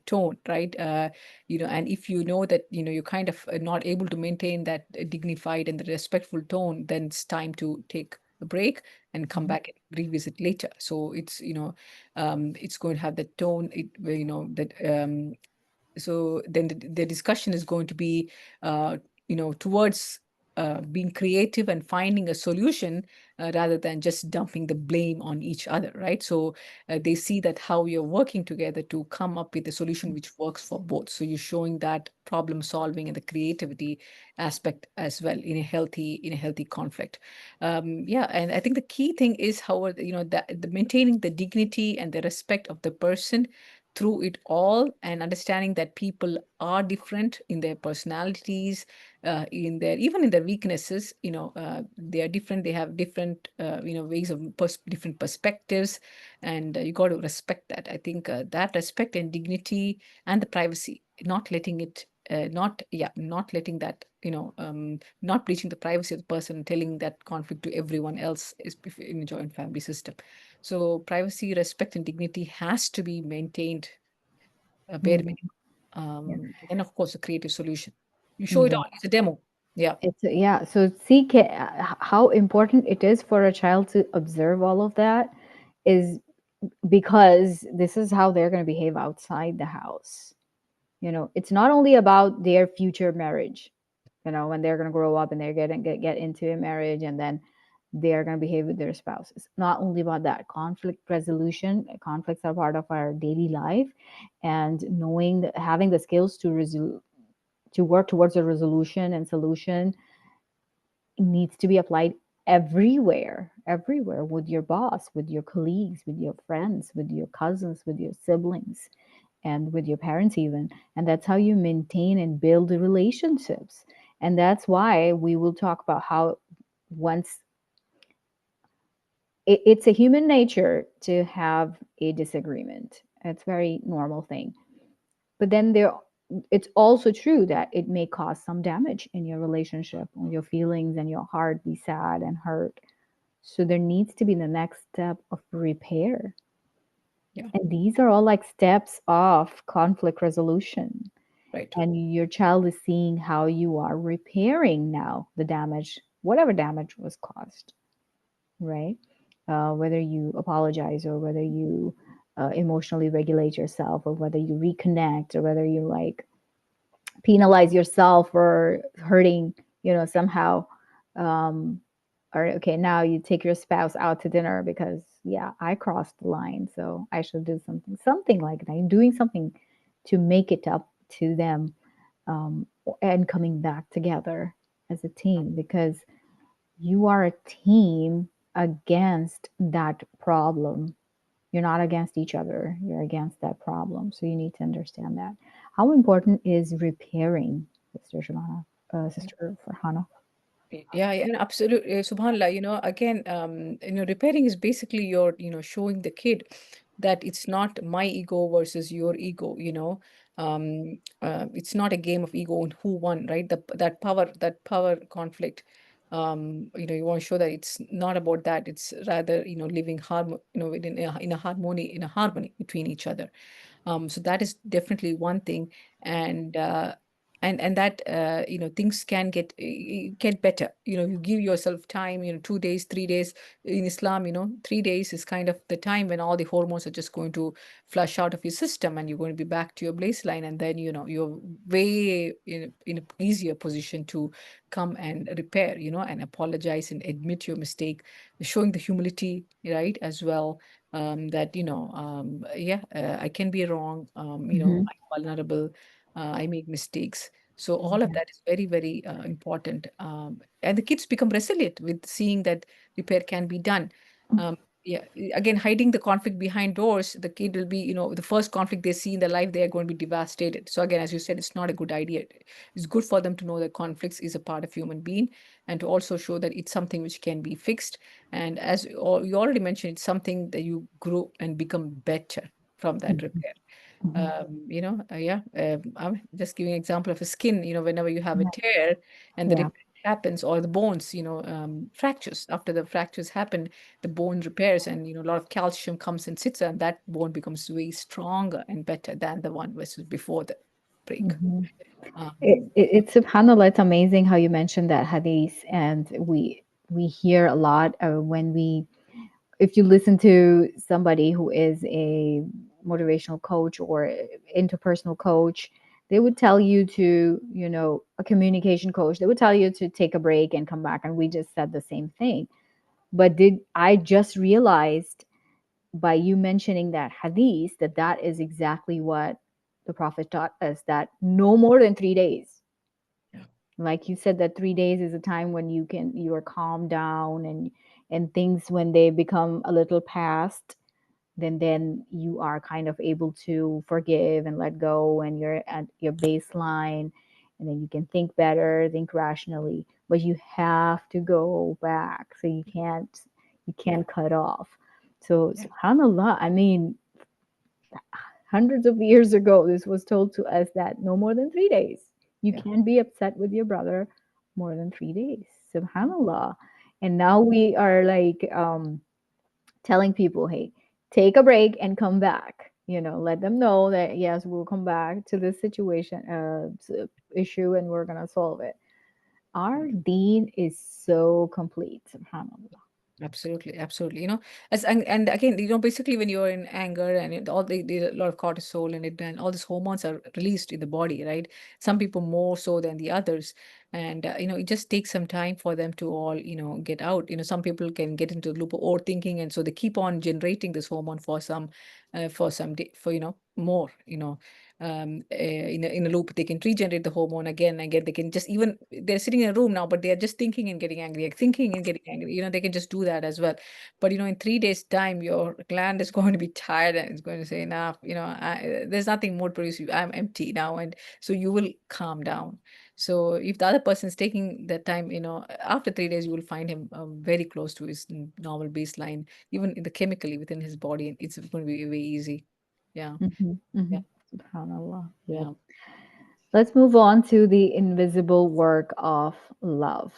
tone, right? And if you know that, you're kind of not able to maintain that dignified and the respectful tone, then it's time to take a break and come back and revisit later. So it's going to have the tone, that, so then the discussion is going to be, towards being creative and finding a solution, rather than just dumping the blame on each other, right? So they see that how you're working together to come up with a solution which works for both. So you're showing that problem solving and the creativity aspect as well in a healthy conflict. Yeah, and I think the key thing is how that the maintaining the dignity and the respect of the person through it all, and understanding that people are different in their personalities, even in their weaknesses. They are different, they have different, ways of different perspectives, and you got to respect that. I think that respect and dignity and the privacy, not letting it, not letting that, not breaching the privacy of the person, telling that conflict to everyone else, is in a joint family system. So privacy, respect, and dignity has to be maintained, bare Hmm. minimum. Yeah. Then of course a creative solution. You show it Yeah. all. It's a demo. Yeah. Yeah. So see how important it is for a child to observe all of that is because this is how they're going to behave outside the house. It's not only about their future marriage, when they're going to grow up and they're getting get into a marriage, and then they're going to behave with their spouse. It's not only about that. Conflict resolution, conflicts are part of our daily life, and knowing that, having the skills to work towards a resolution and solution needs to be applied everywhere, with your boss, with your colleagues, with your friends, with your cousins, with your siblings, and with your parents even. And that's how you maintain and build the relationships. And that's why we will talk about how once it's a human nature to have a disagreement. It's a very normal thing. But then it's also true that it may cause some damage in your relationship, or your feelings and your heart be sad and hurt. So there needs to be the next step of repair. Yeah. And these are all like steps of conflict resolution. Right. And your child is seeing how you are repairing now the damage, whatever damage was caused, right? Whether you apologize, or whether you emotionally regulate yourself, or whether you reconnect, or whether you like penalize yourself for hurting, somehow. Um, or okay, now you take your spouse out to dinner because yeah, I crossed the line, so I should do something like that. Doing something to make it up to them, um, and coming back together as a team, because you are a team against that problem. You're not against each other, you're against that problem. So you need to understand that. How important is repairing, Sister Shimana, Yeah. Sister Farhana? Yeah, yeah, and absolutely, subhanallah, again, repairing is basically your, showing the kid that it's not my ego versus your ego, it's not a game of ego and who won, right? That power conflict. You want to show that it's not about that. It's rather, living in a harmony between each other. So that is definitely one thing, and that things can get better. You give yourself time. 2 days, 3 days in Islam. 3 days is kind of the time when all the hormones are just going to flush out of your system, and you're going to be back to your baseline, and then you're way in a easier position to come and repair. And apologize and admit your mistake, showing the humility, right, as well, that yeah, I can be wrong, Hmm. I'm vulnerable, I make mistakes. So all of that is very, very important, and the kids become resilient with seeing that repair can be done. um, yeah, again, hiding the conflict behind doors, the kid will be, the first conflict they see in their life, they are going to be devastated. So again, as you said, it's not a good idea. It's good for them to know that conflicts is a part of human being, and to also show that it's something which can be fixed. And as you already mentioned, it's something that you grow and become better from that repair. Hmm. Yeah, I'm just giving an example of a skin. Whenever you have a Yeah. tear and the Yeah. repair happens, or the bones, fractures. After the fractures happen, the bone repairs, and a lot of calcium comes and sits, and that bone becomes way stronger and better than the one versus before the break. Hmm. Um, It's subhanallah, it's amazing how you mentioned that hadith, and we hear a lot when we, if you listen to somebody who is a motivational coach or interpersonal coach, they would tell you to, a communication coach, they would tell you to take a break and come back, and we just said the same thing. But did I just realized by you mentioning that hadith that that is exactly what the prophet taught us, that no more than 3 days. yeah, Like you said, that 3 days is a time when you are calmed down, and things, when they become a little past, then you are kind of able to forgive and let go, and you're at your baseline, and then you can think better, think rationally. But you have to go back, so you can't cut off. So yeah, subhanallah, I mean, hundreds of years ago, this was told to us that no more than 3 days. You yeah. can't be upset with your brother more than 3 days. Subhanallah. And now we are like telling people, hey, take a break and come back. Let them know that yes, we'll come back to this situation, issue, and we're gonna solve it. Our deen is so complete. Subhanallah. Absolutely, absolutely. And again, basically when you're in anger and a lot of cortisol and all these hormones are released in the body, right? Some people more so than the others, and it just takes some time for them to all get out. Some people can get into the loop of overthinking, and so they keep on generating this hormone for some day, for more. In a loop, they can regenerate the hormone again and again. They can just, even they're sitting in a room now, but they're just thinking and getting angry, like thinking and getting angry. They can just do that as well. But in 3 days time, your gland is going to be tired and it's going to say, enough, there's nothing more to produce. I'm empty now. And so you will calm down. So if the other person is taking that time, after 3 days, you will find him very close to his normal baseline, even in the chemically within his body, and it's going to be very easy. Yeah. Hmm. Yeah. Hmm. Subhanallah. Yep. Yeah. Let's move on to the invisible work of love.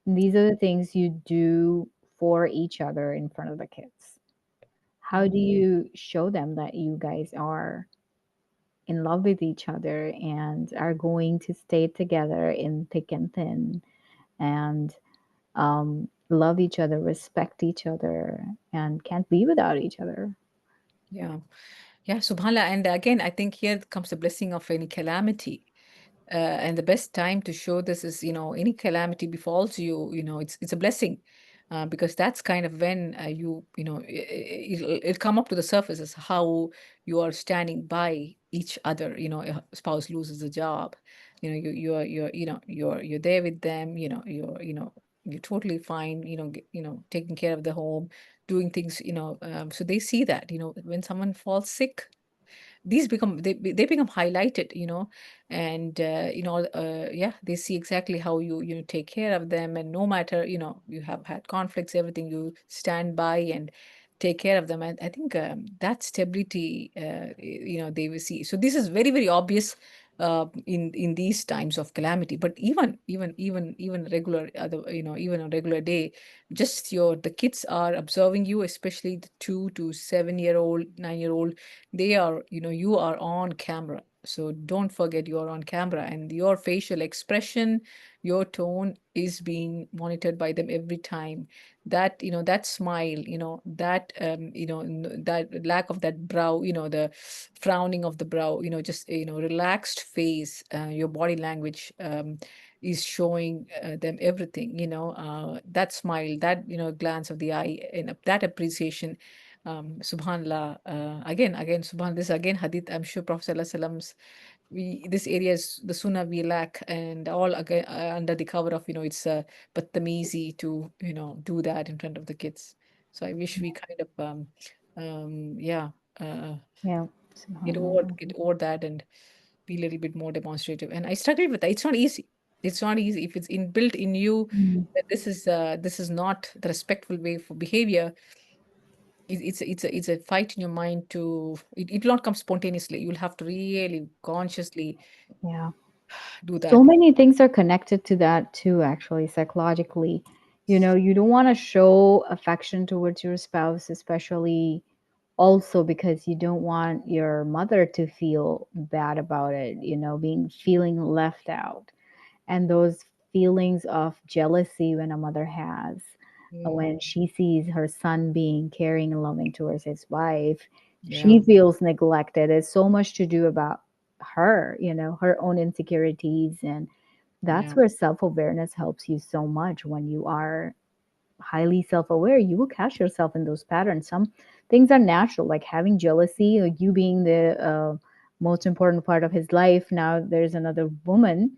These are the things you do for each other in front of the kids. Yeah. How do you show them that you guys are in love with each other and are going to stay together in thick and thin, and love each other, respect each other, and can't be without each other? Yeah. Yeah, subhanallah. And again, I think here comes the blessing of any calamity. And the best time to show this is, any calamity befalls you, it's a blessing. Because that's kind of when it'll come up to the surface as how you are standing by each other. A spouse loses a job, you're there with them, you're totally fine, taking care of the home, doing things, so they see that, when someone falls sick, these become they become highlighted, and yeah, they see exactly how you take care of them, and no matter, you have had conflicts, everything, you stand by and take care of them. And I think that stability, they will see. So this is very, very obvious in these times of calamity. But even regular other, even a regular day, just the kids are observing you, especially the 2 to 7-year-old, 9-year-old. They are, you are on camera, so don't forget you are on camera, and your facial expression, your tone is being monitored by them every time. That, that smile, that that lack of that brow, the frowning of the brow, just, relaxed face, your body language is showing them everything, that smile, that, glance of the eye, and that appreciation. Subhanallah, again, subhan, this again hadith, I'm sure Prophet Sallallahu Alaihi Wasallam's, this area is the sunnah we lack, and all again under the cover of, it's easy to, do that in front of the kids. So I wish we kind of yeah, uh, Yeah, get subhanallah. over that and be a little bit more demonstrative. And I struggle with that. It's not easy. It's not easy if it's inbuilt in you Mm. that this is not the respectful way for behavior. It's a fight in your mind to it will not come spontaneously. You'll have to really consciously Yeah. do So that. many things are connected to that too, actually, psychologically. You don't want to show affection towards your spouse, especially also because you don't want your mother to feel bad about it, being feeling left out. And those feelings of jealousy when a mother has, Mm, when she sees her son being caring and loving towards his wife, yeah, she feels neglected. It's so much to do about her, her own insecurities. And that's yeah, where self-awareness helps you so much. When you are highly self-aware, you will catch yourself in those patterns. Some things are natural, like having jealousy, like you being the most important part of his life. Now there's another woman.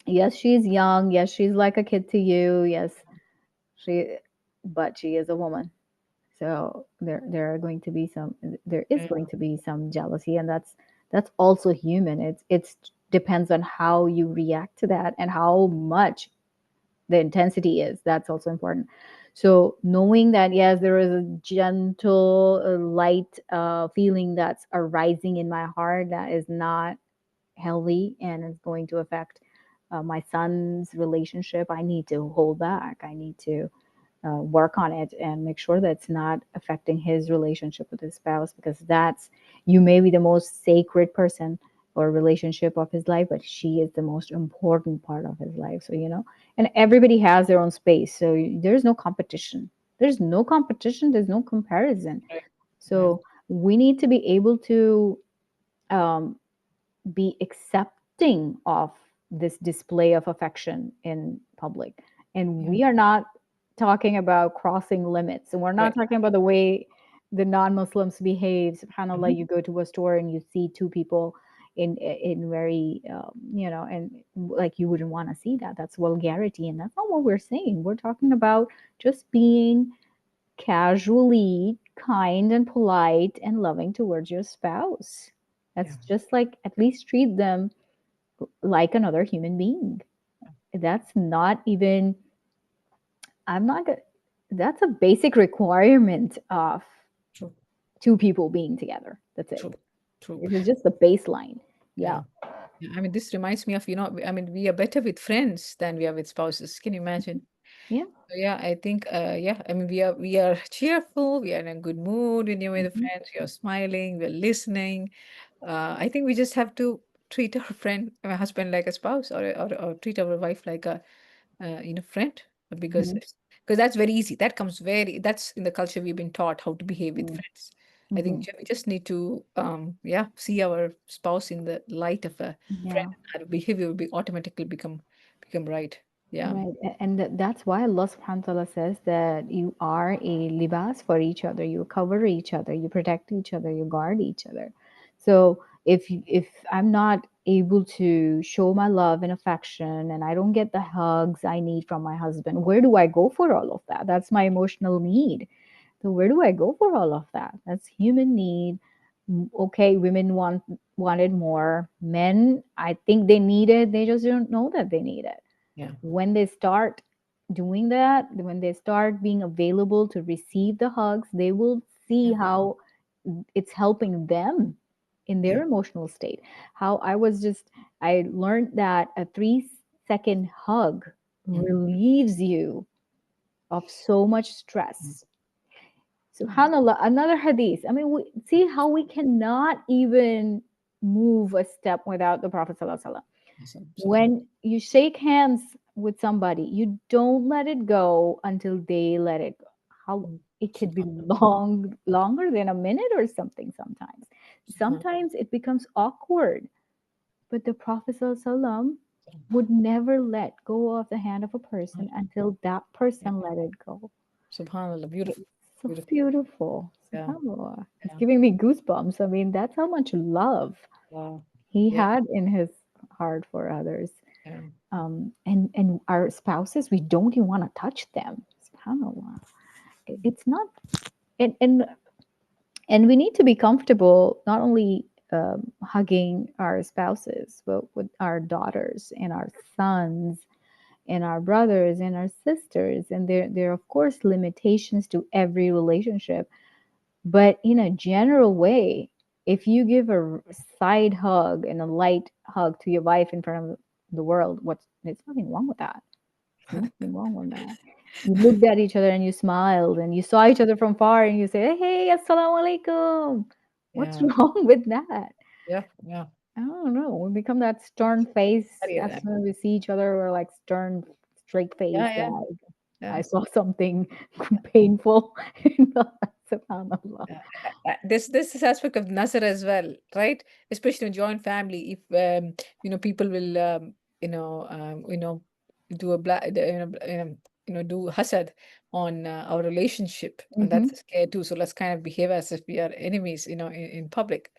Yes, she's young. Yes, she's like a kid to you. Yes, she, but she is a woman. So there are going to be some, there is yeah, going to be some jealousy, and that's also human. It's depends on how you react to that and how much the intensity is. That's also important. So knowing that, yes, there is a gentle, light feeling that's arising in my heart that is not healthy and is going to affect my son's relationship, I need to hold back. I need to work on it and make sure that it's not affecting his relationship with his spouse, because that's, you may be the most sacred person or relationship of his life, but she is the most important part of his life. So, and everybody has their own space. So there's no competition. There's no competition. There's no comparison. right, yeah, So we need to be able to um, be accepting of this display of affection in public. And yeah, we are not talking about crossing limits. And we're not right. talking about the way the non-Muslims behave. Mhm. SubhanAllah, you go to a store and you see two people in very, and like you wouldn't want to see that. That's vulgarity. And that's not what we're saying. We're talking about just being casually kind and polite and loving towards your spouse. Yeah, That's just like, at least treat them like another human being. That's not even, I'm not gonna, that's a basic requirement of true, two people being together. That's it. true, true. It is just the baseline. Yeah. Yeah. Yeah, I mean, this reminds me of, I mean, we are better with friends than we are with spouses. Can you imagine? Yeah. So, yeah, I think, yeah, I mean, we are cheerful, we are in a good mood when you're with the Mhm. friends, you're smiling, we're listening. I think we just have to treat our friend, my husband, like a spouse, or treat our wife like a, friend, because Mhm. that's very easy. That's in the culture we've been taught how to behave with Mhm. friends. I think Mhm. we just need to, yeah, see our spouse in the light of a friend. Yeah. Our behavior will be automatically become right. Yeah. Right. And that's why Allah subhanahu wa ta'ala says that you are a libas for each other. You cover each other, you protect each other, you guard each other. So if I'm not able to show my love and affection and I don't get the hugs I need from my husband, where do I go for all of that? That's my emotional need. So where do I go for all of that? That's human need. Okay, women wanted more. Men, I think they need it. They just don't know that they need it. Yeah. When they start doing that, when they start being available to receive the hugs, they will see Yeah. how it's helping them in Yeah. their emotional state. How I learned that a 3-second hug Mm. relieves you of so much Mm. stress. Mm. Subhanallah, another hadith. I mean, see how we cannot even move a step without the Prophet ﷺ. Absolutely. When you shake hands with somebody, you don't let it go until they let it go. How Mm. it could be Subhanallah. longer than a minute or something sometimes. Subhanallah. Sometimes it becomes awkward, but the Prophet ﷺ would never let go of the hand of a person until that Yeah. person let it go. Subhanallah. Beautiful. So Beautiful. beautiful. Yeah. SubhanAllah. It's Yeah. giving me goosebumps. I mean, that's how much love Wow. he Yeah. had in his heart for others. Yeah. And our spouses, we don't even want to touch them. SubhanAllah. It's not, and, and, and we need to be comfortable not only hugging our spouses, but with our daughters and our sons and our brothers and our sisters. And there are, of course, limitations to every relationship. But in a general way, if you give a side hug and a light hug to your wife in front of the world, there's nothing wrong with that. There's nothing wrong with that. You looked at each other and you smiled and you saw each other from far and you say, "Hey, assalamu alaikum." What's Yeah. wrong with that? Yeah. Yeah. I don't know. We become that stern face Yeah. as soon as we see each other. We're like stern, straight face. Yeah. Like Yeah. I saw something painful. Subhanallah. This this aspect of nasr as well, right? Especially in joint family, if people will do a do hasad on our relationship, and Hmm. that's a scare too. So let's kind of behave as if we are enemies, in public,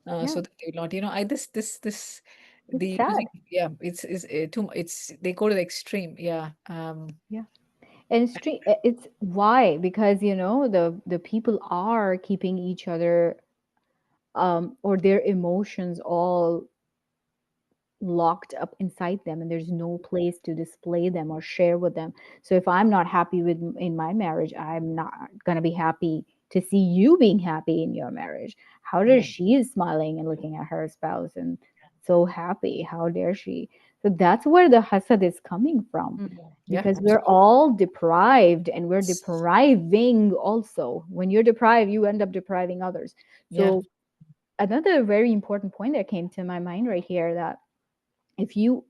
Yeah, so that they will not, I this it's the sad. using, yeah, it's too, it's they go to the extreme, yeah. Yeah. And it's why? Because the people are keeping each other or their emotions all locked up inside them, and there's no place to display them or share with them. So if I'm not happy with in my marriage, I'm not going to be happy to see you being happy in your marriage. How does Yeah. she is smiling and looking at her spouse and so happy? How dare she? So that's where the hasad is coming from, Mhm. Yeah, because we're absolutely. all deprived and we're depriving also. When you're deprived, you end up depriving others. Yeah. So another very important point that came to my mind right here, that if you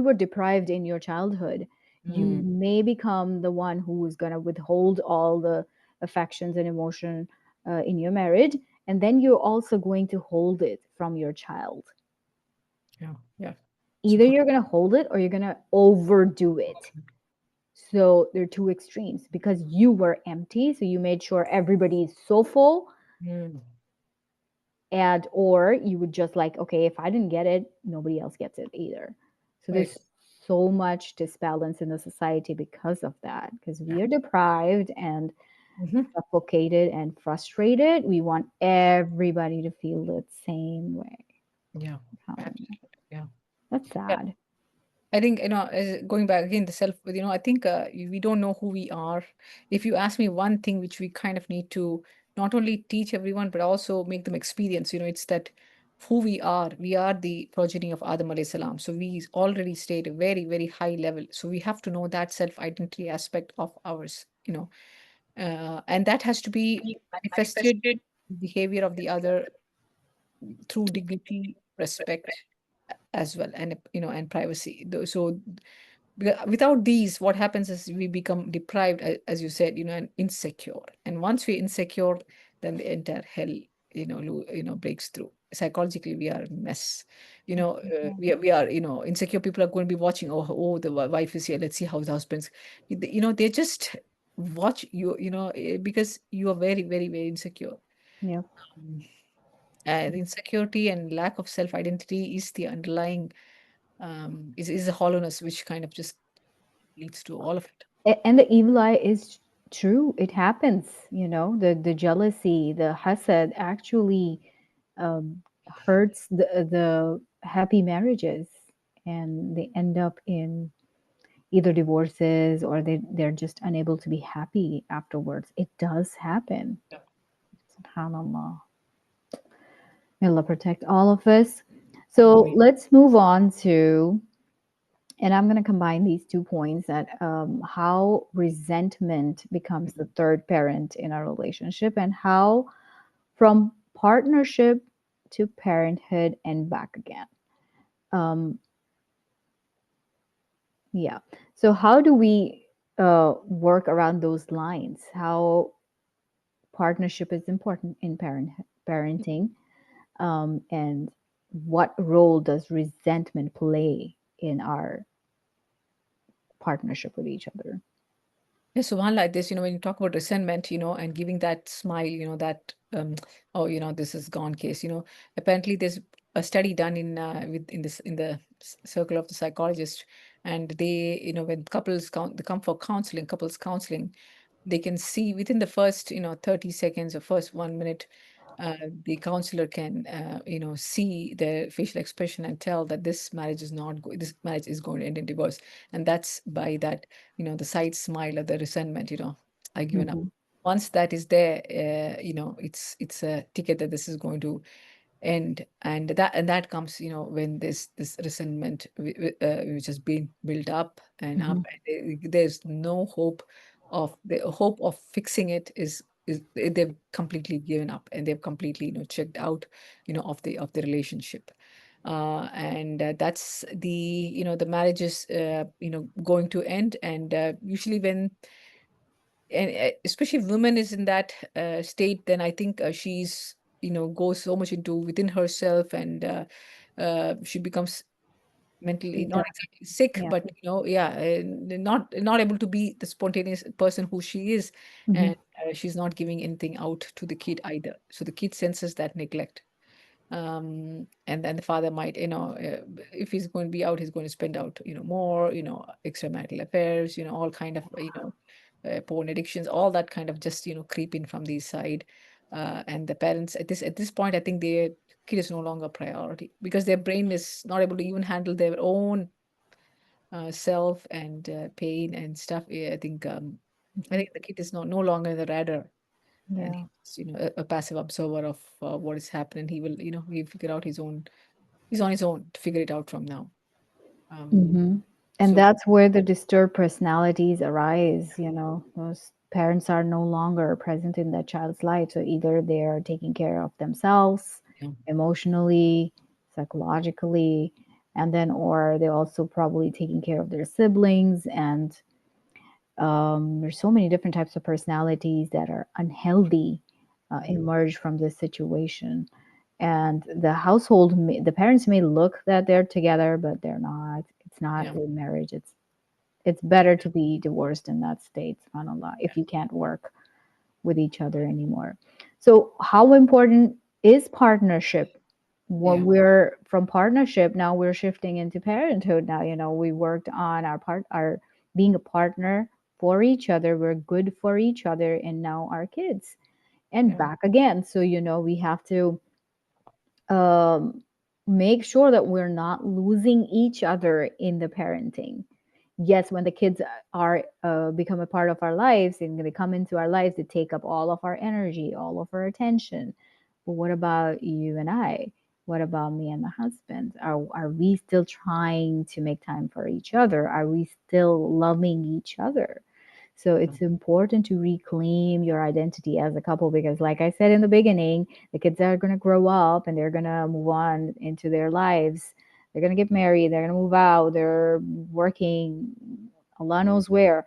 were deprived in your childhood, you Mm. may become the one who is going to withhold all the affections and emotion in your marriage, and then you're also going to hold it from your child. Yeah. Yeah. Either you're going to hold it or you're going to overdo it. So there are two extremes, because you were empty, so you made sure everybody is so full, Mm. and or you would just like, okay, if I didn't get it, nobody else gets it either. So Right. there's so much disbalance in the society because of that, because Yeah. we are deprived and Mhm. suffocated and frustrated. We want everybody to feel the same way. Yeah. Um, Absolutely. Yeah. that's Yeah. sad. I think, going back again, the self, I think we don't know who we are. If you ask me one thing which we kind of need to not only teach everyone, but also make them experience, it's that who we are. We are the progeny of Adam alayhi salam. So we already stay at a very, very high level. So we have to know that self-identity aspect of ours, and that has to be manifested behavior of the other through dignity, respect as well, and and privacy. So without these, what happens is we become deprived, as you said, and insecure. And once we're insecure, then the entire hell, breaks through. Psychologically, we are a mess. We are, insecure. People are going to be watching. Oh, the wife is here. Let's see how the husband's. They just watch you. Because you are very, very, very insecure. Yeah. Mm. And insecurity and lack of self identity is the underlying, is a hollowness which kind of just leads to all of it. And the evil eye is true. It happens, the jealousy, the hasad actually um, hurts the happy marriages, and they end up in either divorces, or they're just unable to be happy afterwards. It does happen. SubhanAllah. May Allah protect all of us. So Ameen. let's move on to, and I'm going to combine these 2 points, that how resentment becomes the third parent in our relationship, and how from partnership to parenthood and back again. Um, yeah. So how do we work around those lines? How partnership is important in parenting, and what role does resentment play in our partnership with each other? Yeah, so one like this, when you talk about resentment, and giving that smile, that oh, this is gone case, apparently there's a study done in this in the circle of the psychologist, and they, when they come for counseling, couples counseling, they can see within the first 30 seconds or first 1 minute, the counselor can see their facial expression and tell that this marriage is going to end in divorce. And that's by that, the side smile or the resentment, I given up. Hmm. Once that is there, it's a ticket that this is going to and that comes, when this resentment which has been built up and up, Hmm. and there's no hope of the hope of fixing it is they've completely given up, and they've completely, checked out, of the relationship. And that's the marriage is going to end. And usually when and especially if women is in that state, then I think she's goes so much into within herself, and she becomes mentally It not does. exactly sick, Yeah. but yeah, not able to be the spontaneous person who she is. Hmm. And she's not giving anything out to the kid either, so the kid senses that neglect. And then the father might, if he's going to be out, he's going to spend out, more, extramarital affairs, all kind of, porn addictions, all that kind of just, creep in from the side. And the parents at this point, I think their kid is no longer a priority, because their brain is not able to even handle their own self and pain and stuff. Yeah, I think the kid is no longer in the radar, and Yeah. he's, a passive observer of what is happening. He will, he figure out he's on his own to figure it out from now. Um, Hmm. And so that's where the disturbed personalities arise. Those parents are no longer present in that child's life. So either they are taking care of themselves yeah, emotionally, psychologically, and then, or they're also probably taking care of their siblings. And there's so many different types of personalities that are unhealthy, mm, emerge from this situation. And the parents may look that they're together, but they're not. It's not yeah, a marriage. It's better to be divorced in that state, subhanallah, if you can't work with each other anymore. So how important is partnership? What yeah, we're from partnership, now we're shifting into parenthood. Now, we worked on our being a partner for each other. We're good for each other, and now our kids, and yeah, back again. So, we have to um, make sure that we're not losing each other in the parenting. Yes, when the kids are become a part of our lives and they come into our lives, they take up all of our energy, all of our attention. But what about you and I? What about me and my husband? Are we still trying to make time for each other? Are we still loving each other? So mm, it's important to reclaim your identity as a couple, because, like I said in the beginning, the kids are going to grow up and they're going to move on into their lives. They're going to get married, they're going to move out, they're working, Allah knows where.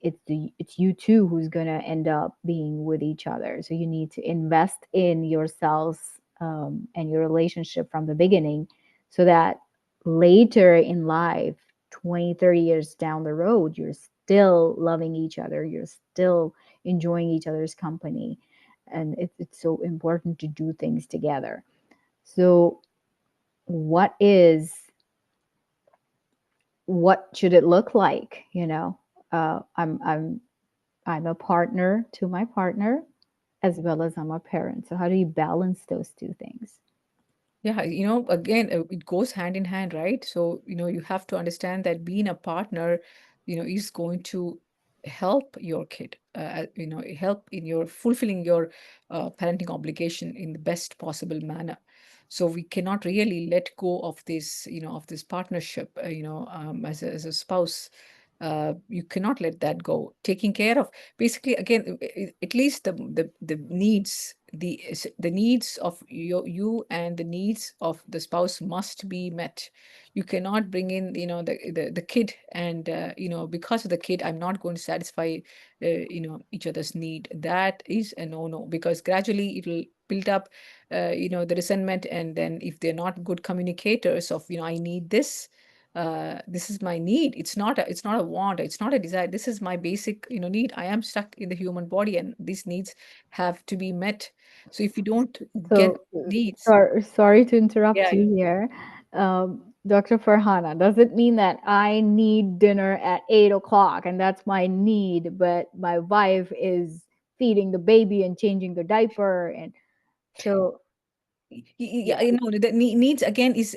It's you too who's going to end up being with each other. So you need to invest in yourselves, and your relationship from the beginning, so that later in life, 20, 30 years down the road, you're still loving each other, you're still enjoying each other's company. And it's so important to do things together. So what is what should it look like? I'm a partner to my partner, as well as I'm a parent. So how do you balance those two things? Yeah, again, it goes hand in hand, right? So, you have to understand that being a partner, is going to help your kid, help in your fulfilling your parenting obligation in the best possible manner. So we cannot really let go of this, of this partnership, as a spouse. You cannot let that go. Taking care of, basically, again, at least the needs, the needs of you and the needs of the spouse must be met. You cannot bring in, the kid, and because of the kid, I'm not going to satisfy each other's need. That is a no-no, because gradually it will build up the resentment. And then if they're not good communicators of, I need this, this is my need. It's not a want, it's not a desire. This is my basic need. I am stuck in the human body, and these needs have to be met. So if you don't get So, needs. sorry to interrupt Yeah, you here. Dr. Farhana, does it mean that I need dinner at 8 o'clock and that's my need, but my wife is feeding the baby and changing the diaper? And so, Yeah, yeah. the needs again is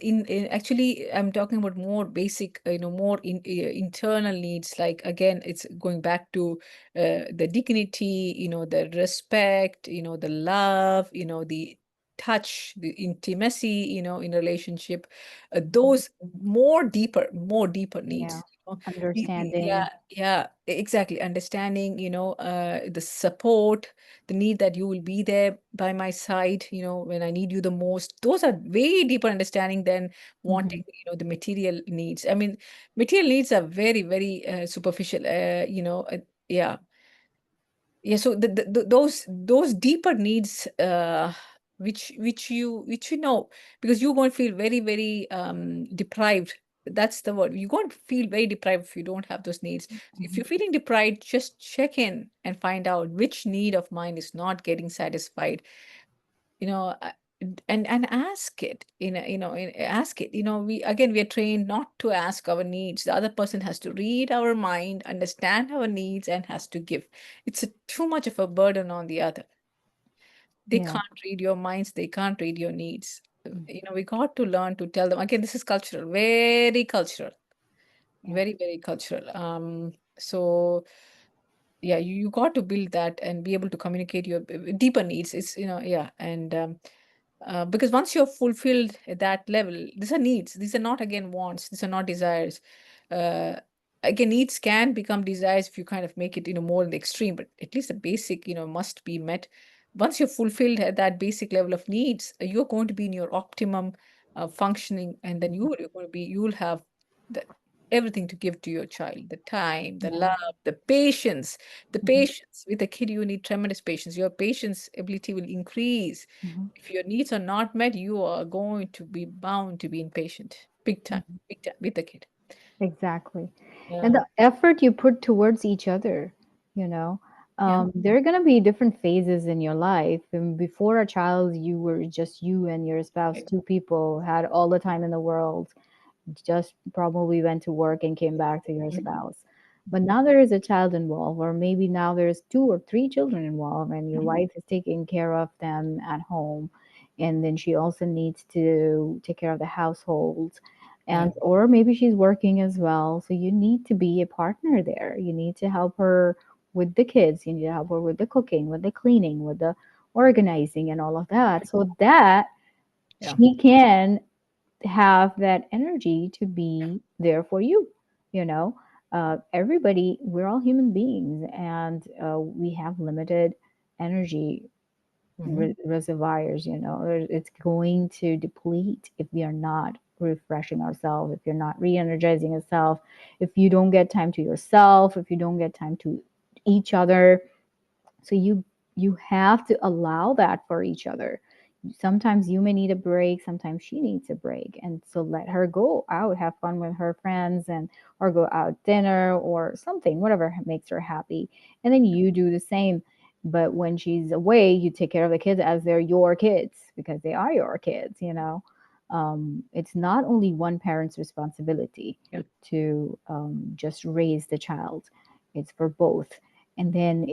actually, I'm talking about more basic, more internal needs. Like, again, it's going back to the dignity, the respect, the love, the touch, the intimacy, in a relationship. Those more deeper Yeah, needs. understanding. Yeah, yeah, exactly. Understanding, the support, the need that you will be there by my side, when I need you the most. Those are way deeper understanding than Hmm. wanting, the material needs. I mean, material needs are very, very superficial. Yeah, yeah. So those deeper needs, which you know, because you're going to feel very, very deprived. That's the word. You're going to feel very deprived if you don't have those needs. If Hmm. you're feeling deprived, just check in and find out which need of mine is not getting satisfied. you know uh, and ask it, ask it. We are trained not to ask our needs. The other person has to read our mind, understand our needs, and has to give. It's too much of a burden on the other. They Yeah. can't read your minds, they can't read your needs. We got to learn to tell them. Again, this is cultural, very cultural, Yeah. very, very cultural. So yeah, you got to build that and be able to communicate your deeper needs. It's yeah. And because once you're fulfilled at that level, these are needs, these are not, again, wants, these are not desires. uh, Again, needs can become desires if you kind of make it, more in the extreme, but at least the basic, must be met. Once you're fulfilled at that basic level of needs, you're going to be in your optimum functioning, and then you're going to be, you'll have the everything to give to your child: the time, the Yeah. love, the patience. The Hmm. patience with a kid, you need tremendous patience. Your patience ability will increase. Hmm. If your needs are not met, you are going to be bound to be impatient. Big time with the kid. Exactly. And Yeah, the effort you put towards each other, you know, yeah, there are going to be different phases in your life. And before a child, you were just you and your spouse, right. two people, had all the time in the world, just probably went to work and came back to your Mhm, spouse. But now there is a child involved, or maybe now there's two or three children involved, and your mhm, wife is taking care of them at home. And then she also needs to take care of the household. yeah, And or maybe she's working as well. So you need to be a partner there. You need to help her with the kids. You need to help her with the cooking, with the cleaning, with the organizing and all of that. So that yeah, she can have that energy to be there for you. You know, everybody, we're all human beings, and we have limited energy mhm, reservoirs. You know, it's going to deplete if we are not refreshing ourselves, if you're not re-energizing yourself, if you don't get time to yourself, if you don't get time to each other. So you have to allow that for each other. Sometimes you may need a break, sometimes she needs a break, and so let her go out, have fun with her friends, and or go out dinner or something, whatever makes her happy, and then you do the same. But when she's away, you take care of the kids as they're your kids, because they are your kids, you know. It's not only one parent's responsibility yeah, to just raise the child, it's for both. And then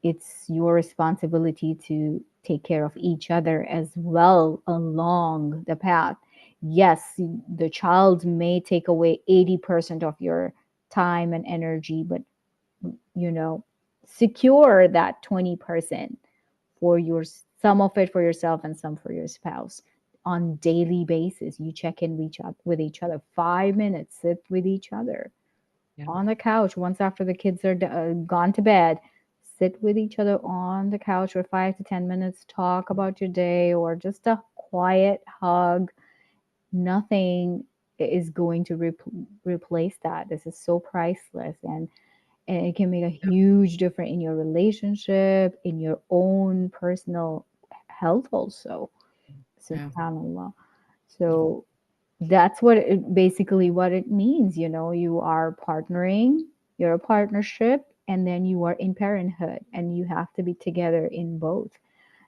it's your responsibility to take care of each other as well along the path. Yes, the child may take away 80% of your time and energy, but you know, secure that 20% for your, some of it for yourself and some for your spouse. On daily basis, you check in with each other. 5 minutes, sit with each other Yeah. on the couch once after the kids are gone to bed. Sit with each other on the couch for 5 to 10 minutes, talk about your day, or just a quiet hug. Nothing is going to replace that. This is so priceless, and it can make a huge difference in your relationship, in your own personal health also. Yeah. Subhanallah. So that's what it, basically what it means. You know, you are partnering, you're a partnership, and then you are in parenthood, and you have to be together in both.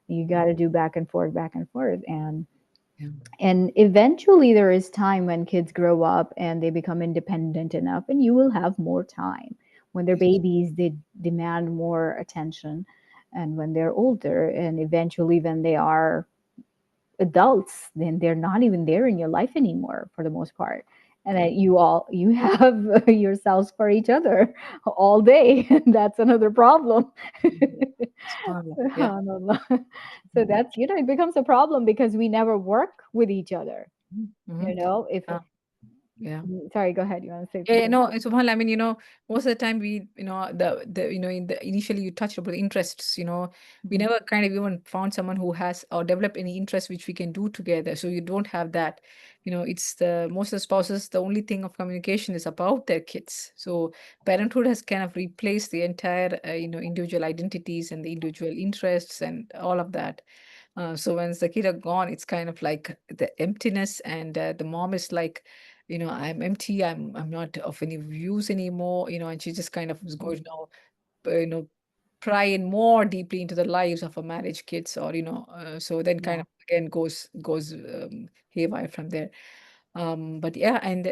You got to do back and forth, Yeah. and eventually there is time when kids grow up and they become independent enough, and you will have more time. When they're babies, they demand more attention, and when they're older, and eventually when they are adults, then they're not even there in your life anymore for the most part. And then you have yourselves for each other all day. That's another problem. SubhanAllah. Yeah. Subhanallah. So that's, you know, it becomes a problem because we never work with each other. Mm-hmm. You know, if Yeah. sorry, go ahead. You want to say Yeah, something? no, subhanallah. I mean, most of the time in the initially you touched about the interests, we Mhm. never kind of even found someone who has or developed any interest which we can do together. So you don't have that. It's the most of the spouses, the only thing of communication is about their kids. So parenthood has kind of replaced the entire, individual identities and the individual interests and all of that. So once the kids are gone, it's kind of like the emptiness, and the mom is like, I'm empty. I'm not of any use anymore. And she just kind of is going now, pry in more deeply into the lives of a marriage kids, or so then kind Yeah, of again goes haywire from there. But yeah, and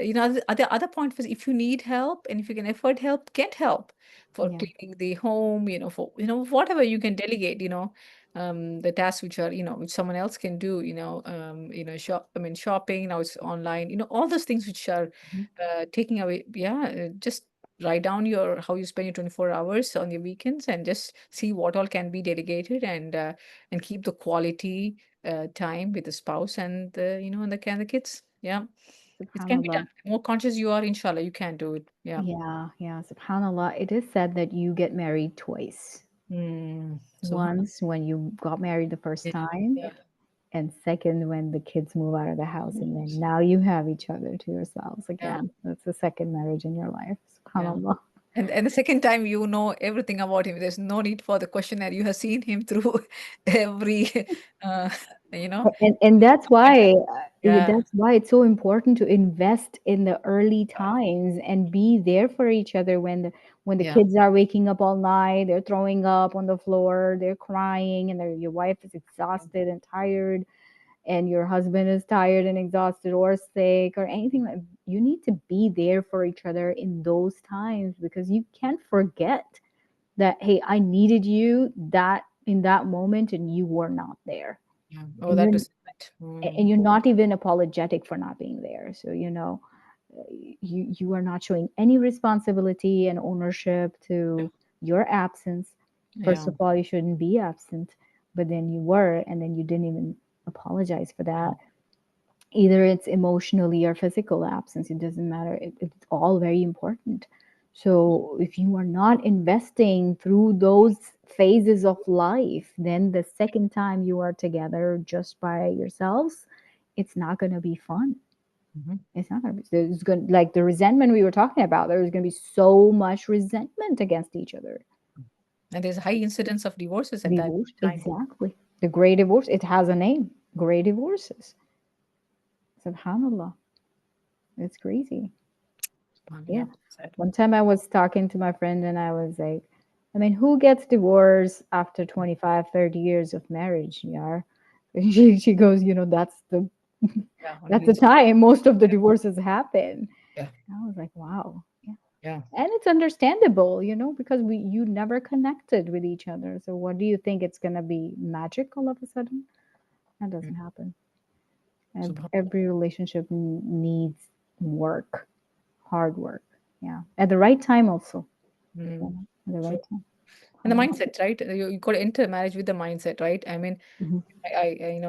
other point was, if you need help and if you can afford help, get help for yeah, cleaning the home, for whatever you can delegate, the tasks which are, which someone else can do, shopping now, it's online, all those things which are mhm. taking away. Yeah, just write down your how you spend your 24 hours on your weekends, and just see what all can be delegated, and keep the quality time with the spouse and the kids. Yeah, it can be done. Subhanallah. The more conscious you are, inshallah, you can do it. Yeah. Yeah, yeah. Subhanallah. It is said that you get married twice. Subhanallah. Once when you got married the first Yeah. time, Yeah. and second when the kids move out of the house, and then Yes. now you have each other to yourselves Yeah. again. That's the second marriage in your life. Yeah. Subhanallah. And the second time, you know everything about him. There's no need for the questionnaire. You have seen him through every, uh, you know. And Yeah. that's why it's so important to invest in the early times and be there for each other when the Yeah. kids are waking up all night, they're throwing up on the floor, they're crying, and your wife is exhausted and tired, and your husband is tired and exhausted or sick or anything. Like, you need to be there for each other in those times, because you can't forget that, hey, I needed you that in that moment and you were not there, Yeah. Oh, and that you're was it. and you're not even apologetic for not being there. So, you are not showing any responsibility and ownership to your absence. First Yeah. of all, you shouldn't be absent, but then you were, and then you didn't even apologize for that. Either it's emotionally or physical absence, it doesn't matter. It's all very important. So if you are not investing through those phases of life, then the second time you are together just by yourselves, it's not going to be fun. Mhm. It's not going to be, there's going, like the resentment we were talking about, there's going to be so much resentment against each other. And there's high incidence of divorces at that Divorce, time. exactly. The gray divorce, it has a name, gray divorces. Subhanallah, it's crazy. Yeah. Yeah. Sad. One time I was talking to my friend and I was like, I mean, who gets divorced after 25, 30 years of marriage? Yeah. She goes, Yeah. that's Only. the time most of the divorces happen. Yeah. And I was like, wow. Yeah. Yeah. And it's understandable, because you never connected with each other. So what do you think, it's going to be magic all of a sudden? That Mm. doesn't happen. Subhanallah. Every relationship needs work, hard work. Yeah. At the right time also. Mm. At the True. right time. And the mindset, right? You got to enter marriage with the mindset, right? I mean, Mm-hmm.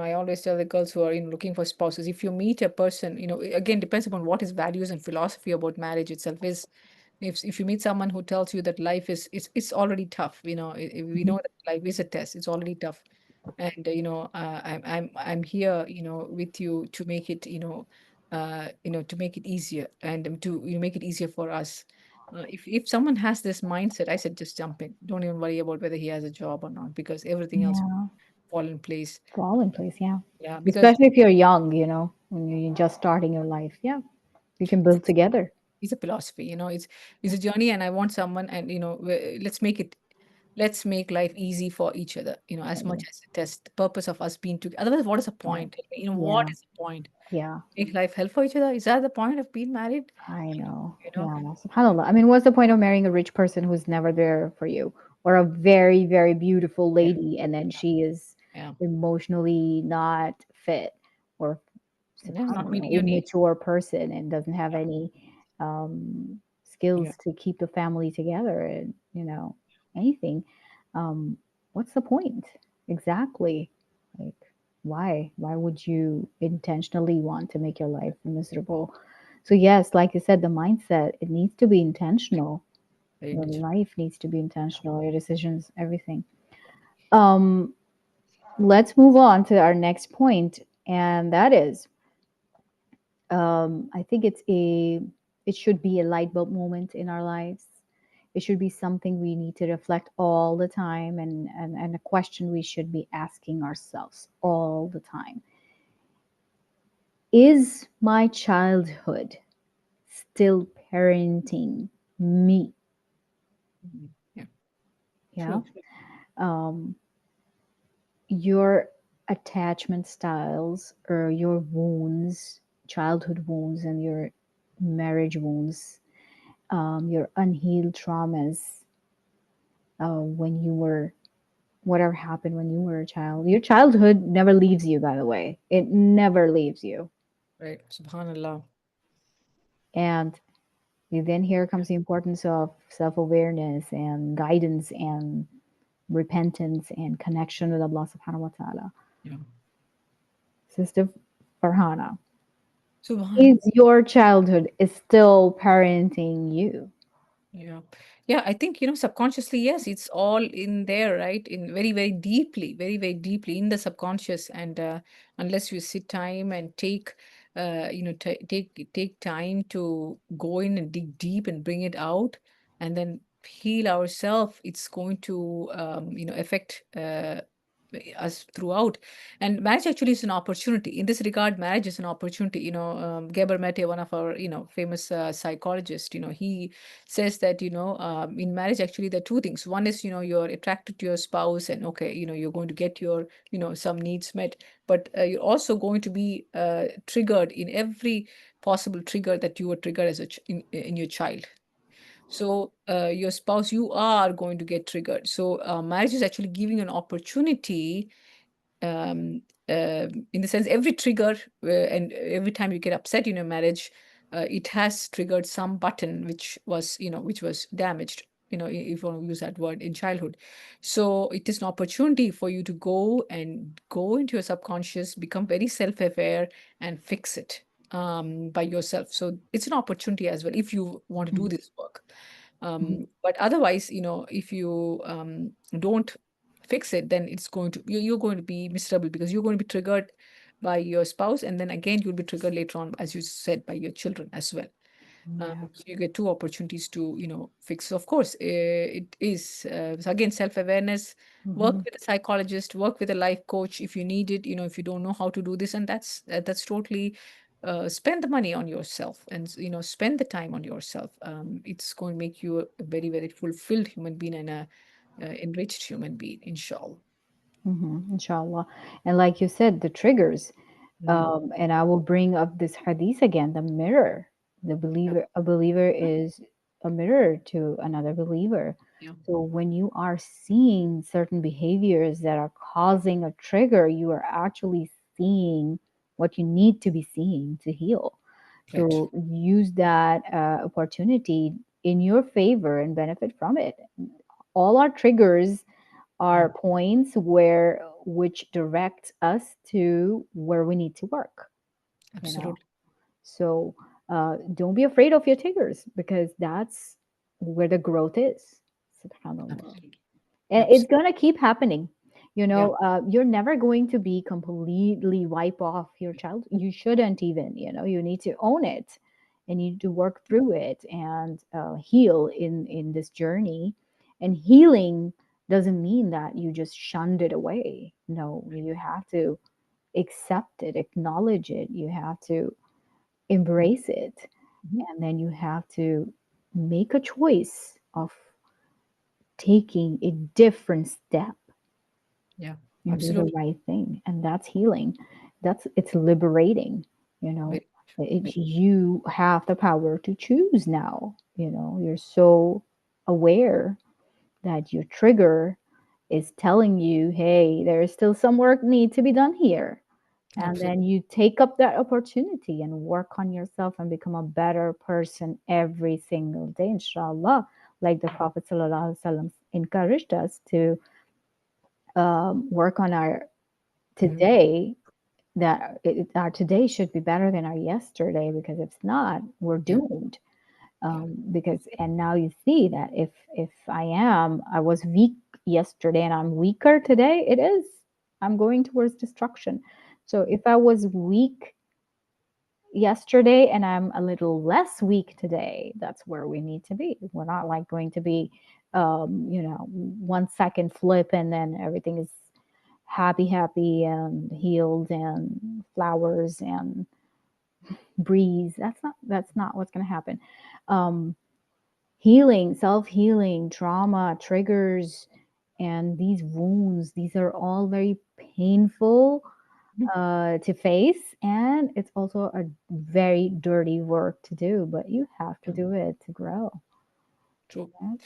I always tell the girls who are looking for spouses, if you meet a person, again depends upon what his values and philosophy about marriage itself is. If you meet someone who tells you that life is it's already tough, we Mm-hmm. know that life is a test, it's already tough, and I'm here, with you to make it, to make it easier, and to make it easier for us. If someone has this mindset, I said just jump in. Don't even worry about whether he has a job or not, because everything else Yeah. fall in place. Fall in place. Yeah. Yeah, because Especially if you're young, when you're just starting your life. Yeah. You can it's build together. it's a philosophy, it's a journey, and I want someone, and let's make life easy for each other, as much as it is the purpose of us being together. Otherwise, what is the Yeah. point? What Yeah. is the point? Yeah. Make life hell for each other. Is that the point of being married? I know. You know? Yeah. SubhanAllah. I mean, what's the point of marrying a rich person who's never there for you? Or a very, very beautiful Yeah, lady and then she is yeah, emotionally not fit, or yeah. Not SubhanAllah, meeting your needs. immature person and doesn't have any Yeah, skills to keep the family together, and, anything. Um, what's the point? Exactly. Like, why would you intentionally want to make your life miserable? So yes, like you said, the mindset, it needs to be intentional. very Your intentional. life needs to be intentional, your decisions, everything. um let's move on to our next point, and that is, I think it should be a light bulb moment in our lives. It should be something we need to reflect all the time, and a question we should be asking ourselves all the time. Is my childhood still parenting me? Mhm. Yeah, Yeah. true. Um, your attachment styles, or your wounds, childhood wounds, and your marriage wounds, your unhealed traumas, when you were, whatever happened when you were a child. Your childhood never leaves you, by the way. It never leaves you. Right. Subhanallah. And then here comes the importance of self awareness and guidance and repentance and connection with Allah subhanahu wa ta'ala. Yeah. Sister Farhana, Subhanallah. is your childhood is still parenting you? Yeah. Yeah, I think, subconsciously, yes, it's all in there, right? In very, very, very deeply in the subconscious. And unless you sit time and take time to go in and dig deep and bring it out and then heal ourselves, it's going to, affect us throughout. And marriage actually is an opportunity. In this regard, marriage is an opportunity. Geber Mate, one of our, famous psychologists, he says that in marriage actually there are two things. One is you're attracted to your spouse, and okay, you're going to get your some needs met, but you're also going to be triggered in every possible trigger that you were triggered as in your child. So your spouse, you are going to get triggered. So marriage is actually giving an opportunity, um, in the sense every trigger, and every time you get upset in your marriage, it has triggered some button which was damaged, if you want to use that word, in childhood. So it is an opportunity for you to go into your subconscious, become very self-aware, and fix it by yourself. So it's an opportunity as well if you want to do this work. Mhm. But otherwise, if you don't fix it, then you're going to be miserable, because you're going to be triggered by your spouse, and then again you'll be triggered later on, as you said, by your children as well. Yeah. So you get two opportunities to fix. Of course, it is so again, self-awareness. Work Mhm. with a psychologist, work with a life coach if you need it, if you don't know how to do this, and that's totally, spend the money on yourself, and spend the time on yourself. It's going to make you a very, very fulfilled human being, and a enriched human being, inshallah. Inshallah. And like you said, the triggers. Mm. And I will bring up this hadith again, the mirror. A believer is a mirror to another believer. Yeah. So when you are seeing certain behaviors that are causing a trigger, you are actually seeing what you need to be seeing to heal. Right. So use that opportunity in your favor and benefit from it. All our triggers are Mm. points where which direct us to where we need to work, you know. Absolutely. So don't be afraid of your triggers because that's where the growth is. Subhanallah. Absolutely. And it's Absolutely. going to keep happening. Yeah. You're never going to be completely wipe off your child. You shouldn't even, you need to own it and you need to work through it and heal in this journey. And healing doesn't mean that you just shunned it away. No, you have to accept it, acknowledge it. You have to embrace it. Mhm. And then you have to make a choice of taking a different step Yeah. and do the Absolutely. right thing. And that's healing. It's liberating, you know. Very much. It's Very- you have the power to choose now. You're so aware that your trigger is telling you, hey, there is still some work need to be done here. And Absolutely. then you take up that opportunity and work on yourself and become a better person every single day, inshallah. Like the Prophet ﷺ encouraged us to work on our Mhm. today, that our today should be better than our yesterday, because if not, we're Yeah. doomed. Yeah. Because and now you see that if I was weak yesterday and I'm weaker today, I'm going towards destruction. So if I was weak yesterday and I'm a little less weak today, that's where we need to be. We're not like going to be 1 second flip and then everything is happy and healed and flowers and breeze. That's not what's going to happen. um Healing, self-healing, trauma, triggers, and these wounds, these are all very painful Mhm. to face, and it's also a very dirty work to do, but you have to Yeah. do it to grow. True. Right?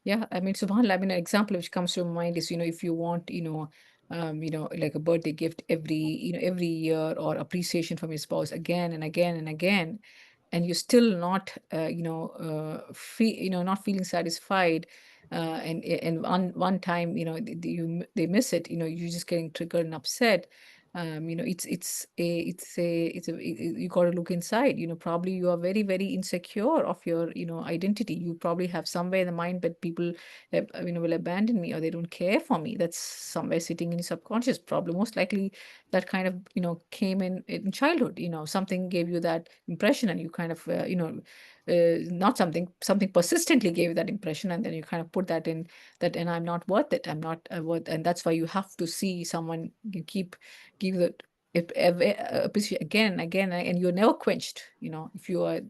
Yeah, I mean, subhanAllah, I mean, an example which comes to mind is, if you want, like a birthday gift every year, or appreciation from your spouse again and again and again, and you're still not, not feeling satisfied, and one time, they miss it, you're just getting triggered and upset. You got to look inside. Probably you are very, very insecure of your, identity. You probably have somewhere in the mind that people, will abandon me, or they don't care for me. That's somewhere sitting in your subconscious. Probably most likely that kind of, came in childhood. Something gave you that impression, and you kind of, not something persistently gave you that impression, and then you kind of put that in, that, and I'm not worth it. I'm not worth, and that's why you have to see someone. You keep give the appreciate again and again, and you're never quenched. If you are,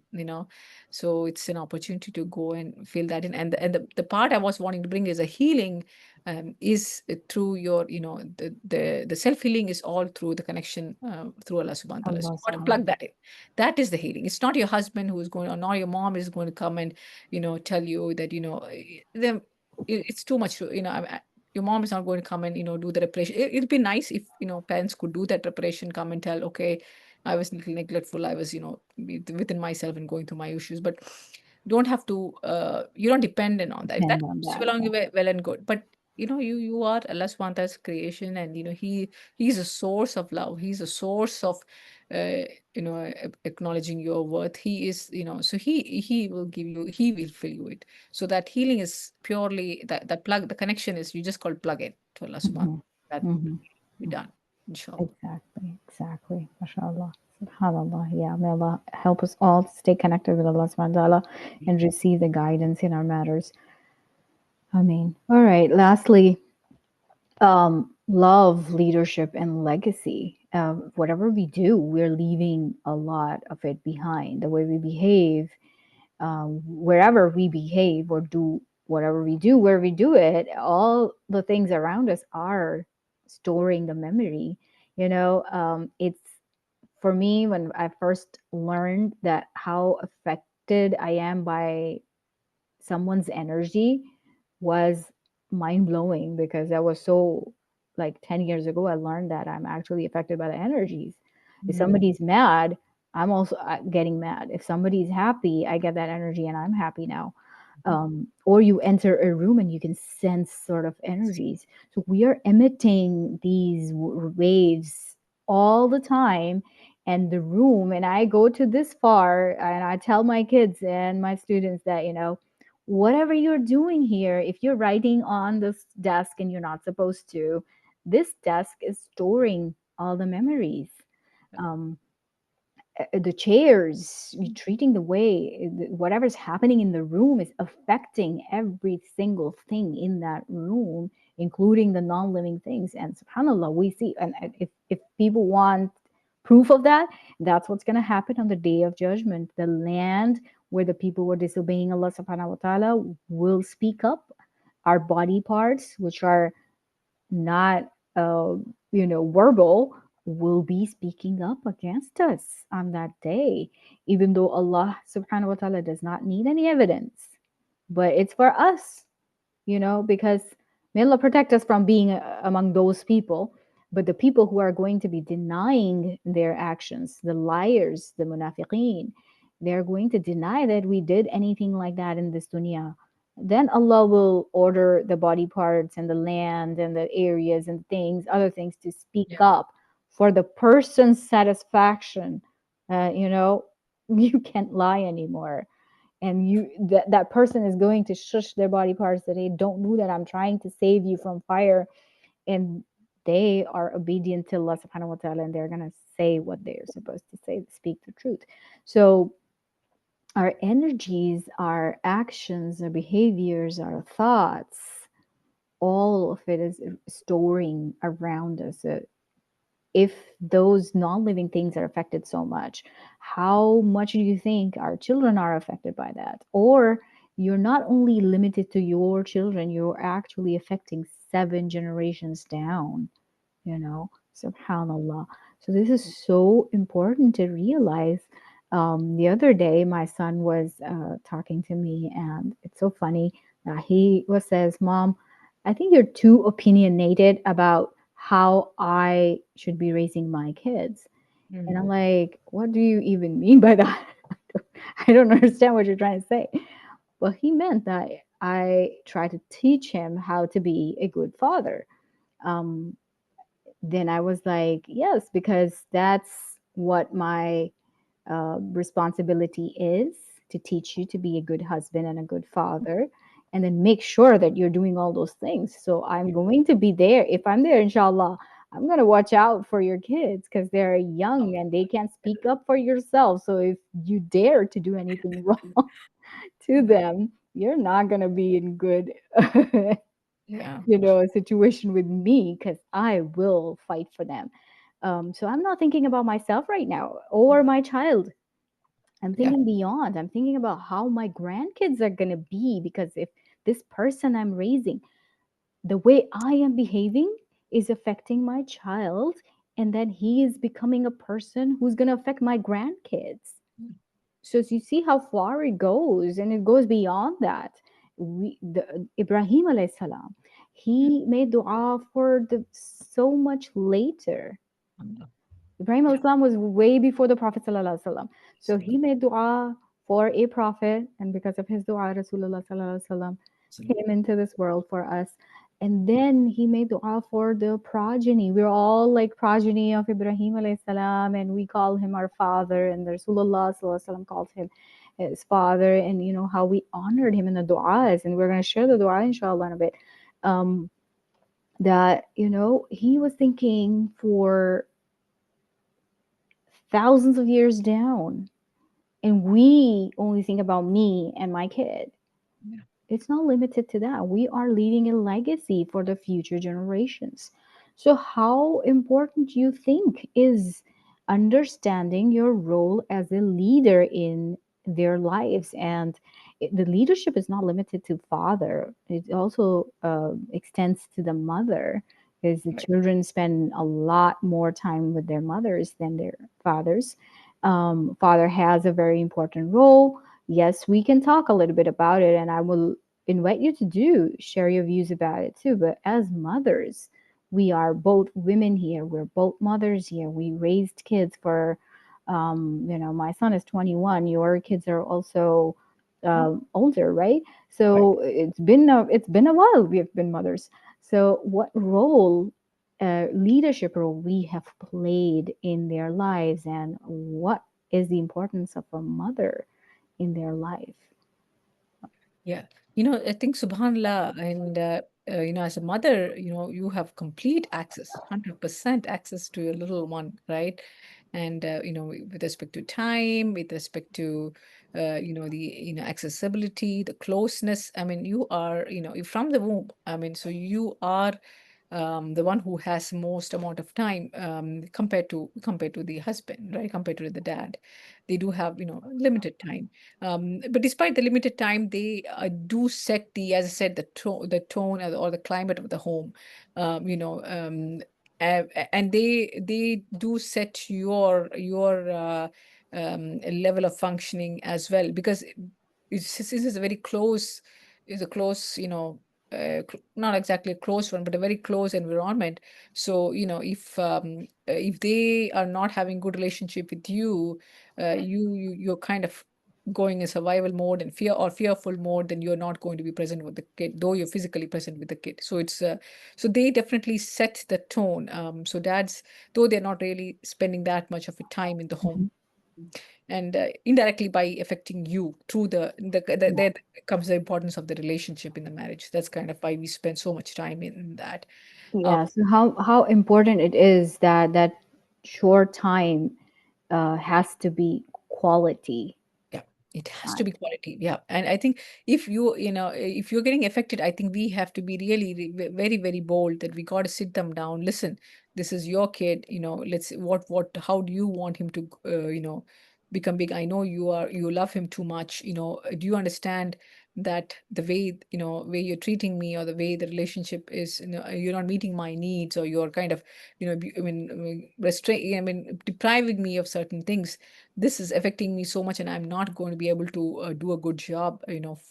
so it's an opportunity to go and feel that in. And the part I was wanting to bring is a healing, is through your, the self healing is all through the connection, through Allah subhanahu wa ta'ala. So Allah you got to subhanahu. plug that in. That is the healing. It's not your husband who is going, or not your mom is going to come and, tell you that, them, it's too much. Your mom is not going to come and, do the reparation. It'd be nice if, parents could do that reparation, come and tell, okay, I was a little neglectful, I was, within myself and going through my issues, but don't have to, you don't dependent on that. If that Depend on comes that. along, you well and good. But you are Allah subhanahu wa ta'ala's creation, and he's a source of love. He's a source of, acknowledging your worth. He is, so he will give you, he will fill you it. So that healing is purely that plug, the connection is, you just call plug in to Allah subhanahu Hmm. wa ta'ala. That Hmm. be done, inshallah. Exactly, exactly. MashaAllah. SubhanAllah. Yeah, may Allah help us all to stay connected with Allah subhanahu wa ta'ala and receive the guidance in our matters. I mean, all right. Lastly, love, leadership, and legacy. Whatever we do, we're leaving a lot of it behind. The way we behave, wherever we behave or do whatever we do, where we do it, all the things around us are storing the memory. It's for me when I first learned that how affected I am by someone's energy was mind blowing, because that was so, like 10 years ago, I learned that I'm actually affected by the energies. If Mhm. somebody's mad, I'm also getting mad. If somebody's happy, I get that energy and I'm happy now. Or you enter a room and you can sense sort of energies. So we are emitting these waves all the time. And the room, and I go to this far and I tell my kids and my students that, whatever you're doing here, if you're writing on this desk and you're not supposed to, this desk is storing all the memories. Um, the chairs, you treating the way, whatever's happening in the room is affecting every single thing in that room, including the non-living things. And subhanallah, we see, and if people want proof of that, that's what's going to happen on the day of judgment. The land where the people were disobeying Allah subhanahu wa ta'ala will speak up. Our body parts, which are not verbal, will be speaking up against us on that day, even though Allah subhanahu wa ta'ala does not need any evidence. But it's for us, because may Allah protect us from being among those people. But the people who are going to be denying their actions, the liars, the munafiqeen, they're going to deny that we did anything like that in this dunya. Then Allah will order the body parts and the land and the areas and things, other things, to speak Yeah. up for the person's satisfaction. You can't lie anymore, and that person is going to shush their body parts that they don't know that I'm trying to save you from fire, and they are obedient to Allah subhanahu wa ta'ala, and they're going to say what they're supposed to say, speak the truth. So our energies, our actions, our behaviors, our thoughts, all of it is storing around us. If those non-living things are affected so much, how much do you think our children are affected by that? Or you're not only limited to your children, you're actually affecting 7 generations down, subhanallah. So this is so important to realize. The other day my son was talking to me, and it's so funny that he was says, "Mom, I think you're too opinionated about how I should be raising my kids." And I'm Mhm. like, "What do you even mean by that?" I don't understand what you're trying to say. Well, he meant that I try to teach him how to be a good father. um, then I was like, yes, because that's what my responsibility is, to teach you to be a good husband and a good father, and then make sure that you're doing all those things. So I'm going to be there. If I'm there, inshallah, I'm going to watch out for your kids because they're young and they can't speak up for yourself. So if you dare to do anything wrong to them, you're not going to be in good Yeah. a situation with me, because I will fight for them. So I'm not thinking about myself right now or my child. I'm Yeah. thinking beyond. I'm thinking about how my grandkids are going to be, because if this person I'm raising, the way I am behaving is affecting my child, and then he is becoming a person who's going to affect my grandkids. So you see how far it goes, and it goes beyond that. Ibrahim alayhi salam, Yeah. he made dua for the so much later. Ibrahim Yeah. alayhi salam was way before the Prophet sallallahu alaihi wasallam. So he Absolutely. made dua for a prophet, and because of his dua, Rasulullah sallallahu alaihi wasallam came into this world for us. And then he made dua for the progeny. We're all like progeny of Ibrahim alayhi salam, and we call him our father, and the Rasulullah sallallahu alaihi wasallam called him his father, and how we honored him in the du'as, and we're going to share the dua inshallah in a bit. Um, that he was thinking for thousands of years down, and we only think about me and my kid. Yeah. It's not limited to that. We are leaving a legacy for the future generations. So how important do you think is understanding your role as a leader in their lives? And the leadership is not limited to father, it also extends to the mother, because the Right. children spend a lot more time with their mothers than their fathers. Father has a very important role. yes, we can talk a little bit about it, and I will invite you to do share your views about it too. But as mothers, we are both women here. We're both mothers here. We raised kids for, my son is 21. Your kids are also Mhm. older, right? Right. So it's been a while we've been mothers. So what role, leadership role we have played in their lives, and what is the importance of a mother in their life. Yeah. I think subhanallah, and as a mother, you have complete access, 100% access to your little one, right? And with respect to time, with respect to the accessibility, the closeness. I mean, you are from the womb. I mean, so you are the one who has most amount of time, compared to the husband, right? Compared to the dad, they do have limited time. But despite the limited time, they do set the, as I said, the tone or the climate of the home. um, you know um, and they do set your level of functioning as well, because this is a very close, is a close, not exactly a close one, but a very close environment. So if they are not having good relationship with you, you're kind of going in survival mode and fearful mode, then you're not going to be present with the kid, though you're physically present with the kid. So they definitely set the tone. So dads, though they're not really spending that much of a time in the home, Mhm. and indirectly by affecting you through Yeah. there comes the importance of the relationship in the marriage. That's kind of why we spend so much time in that. um, Yeah. So how important it is that short time has to be quality Yeah, it has to time. be quality. Yeah, and I think if you're getting affected, I think we have to be really, very, very bold that we got to sit them down. Listen, this is your kid. Let's how do you want him to become big? I know you love him too much. Do you understand that the way you're treating me, or the way the relationship is, you're not meeting my needs, or you're kind of, restrain, I mean, depriving me of certain things. This is affecting me so much, and I'm not going to be able to do a good job,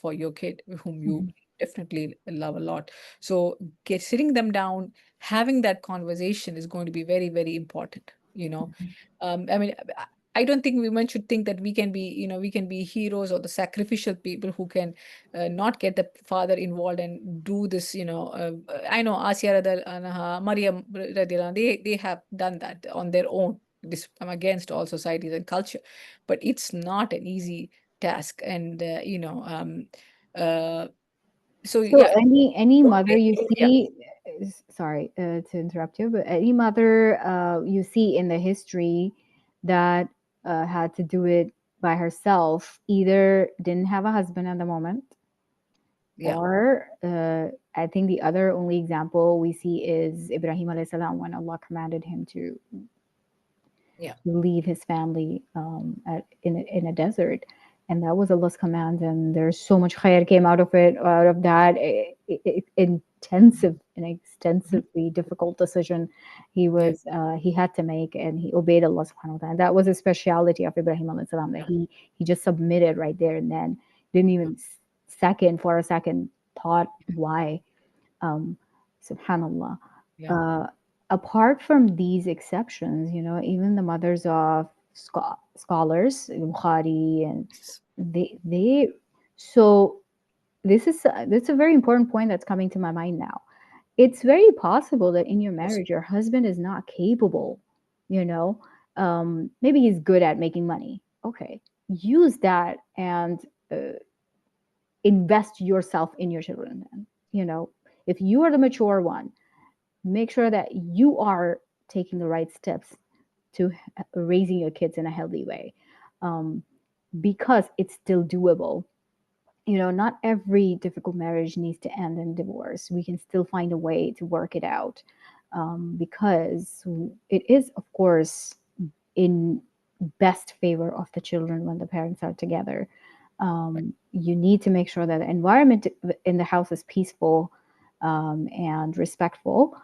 for your kid whom you Mhm. definitely love a lot. So sitting them down, having that conversation is going to be very, very important. I mean, I don't think women should think that we can be heroes or the sacrificial people who can not get the father involved and do this. I know Asya Anha, Maryam radhiyallahu anha, they have done that on their own. I'm against all societies and culture, but it's not an easy task. And uh, so So yeah. any mother you Yeah. see, sorry to interrupt you, but any mother you see in the history that had to do it by herself, either didn't have a husband at the moment, Yeah. or I think the other only example we see is Ibrahim alayhi salam, when Allah commanded him to Yeah. leave his family in a desert. And that was Allah's command. And there's so much khair came out of that intensive and Mhm. extensively difficult decision Yeah. he had to make, and he obeyed Allah subhanahu wa ta'ala. And that was a speciality of Ibrahim alayhi salam, that Yeah. he just submitted right there and then, didn't even second for a second thought why. um, Subhanallah. Yeah. Uh, Apart from these exceptions, even the mothers of scholars, Bukhari, and they so this is a very important point that's coming to my mind now. It's very possible that in your Yes. marriage, your husband is not capable, you know. Maybe he's good at making money. Okay, use that and invest yourself in your children. Then, if you are the mature one, make sure that you are taking the right steps to raising your kids in a healthy way, um, because it's still doable. Not every difficult marriage needs to end in divorce. We can still find a way to work it out, because it is, of course, in best favor of the children when the parents are together. You need to make sure that the environment in the house is peaceful, and respectful.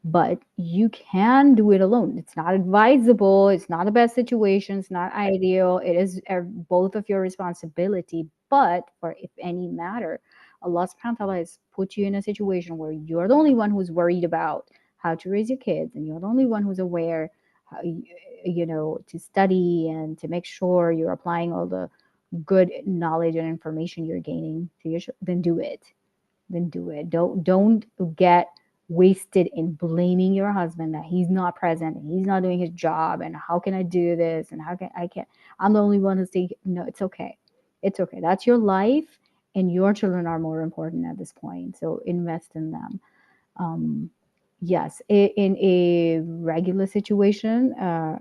but you can do it alone. It's not advisable. It's not the best situation. It's not ideal. It is both of your responsibility. But for if any matter, Allah subhanahu wa ta'ala has put you in a situation where you're the only one who's worried about how to raise your kids, and you're the only one who's aware how to study and to make sure you're applying all the good knowledge and information you're gaining to your then do it. Then do it. Don't get wasted in blaming your husband that he's not present and he's not doing his job, and how can I do this, and how can I can't I'm the only one who's taking. No, it's okay. It's okay. That's your life, and your children are more important at this point. So invest in them. Um, yes, in a regular situation,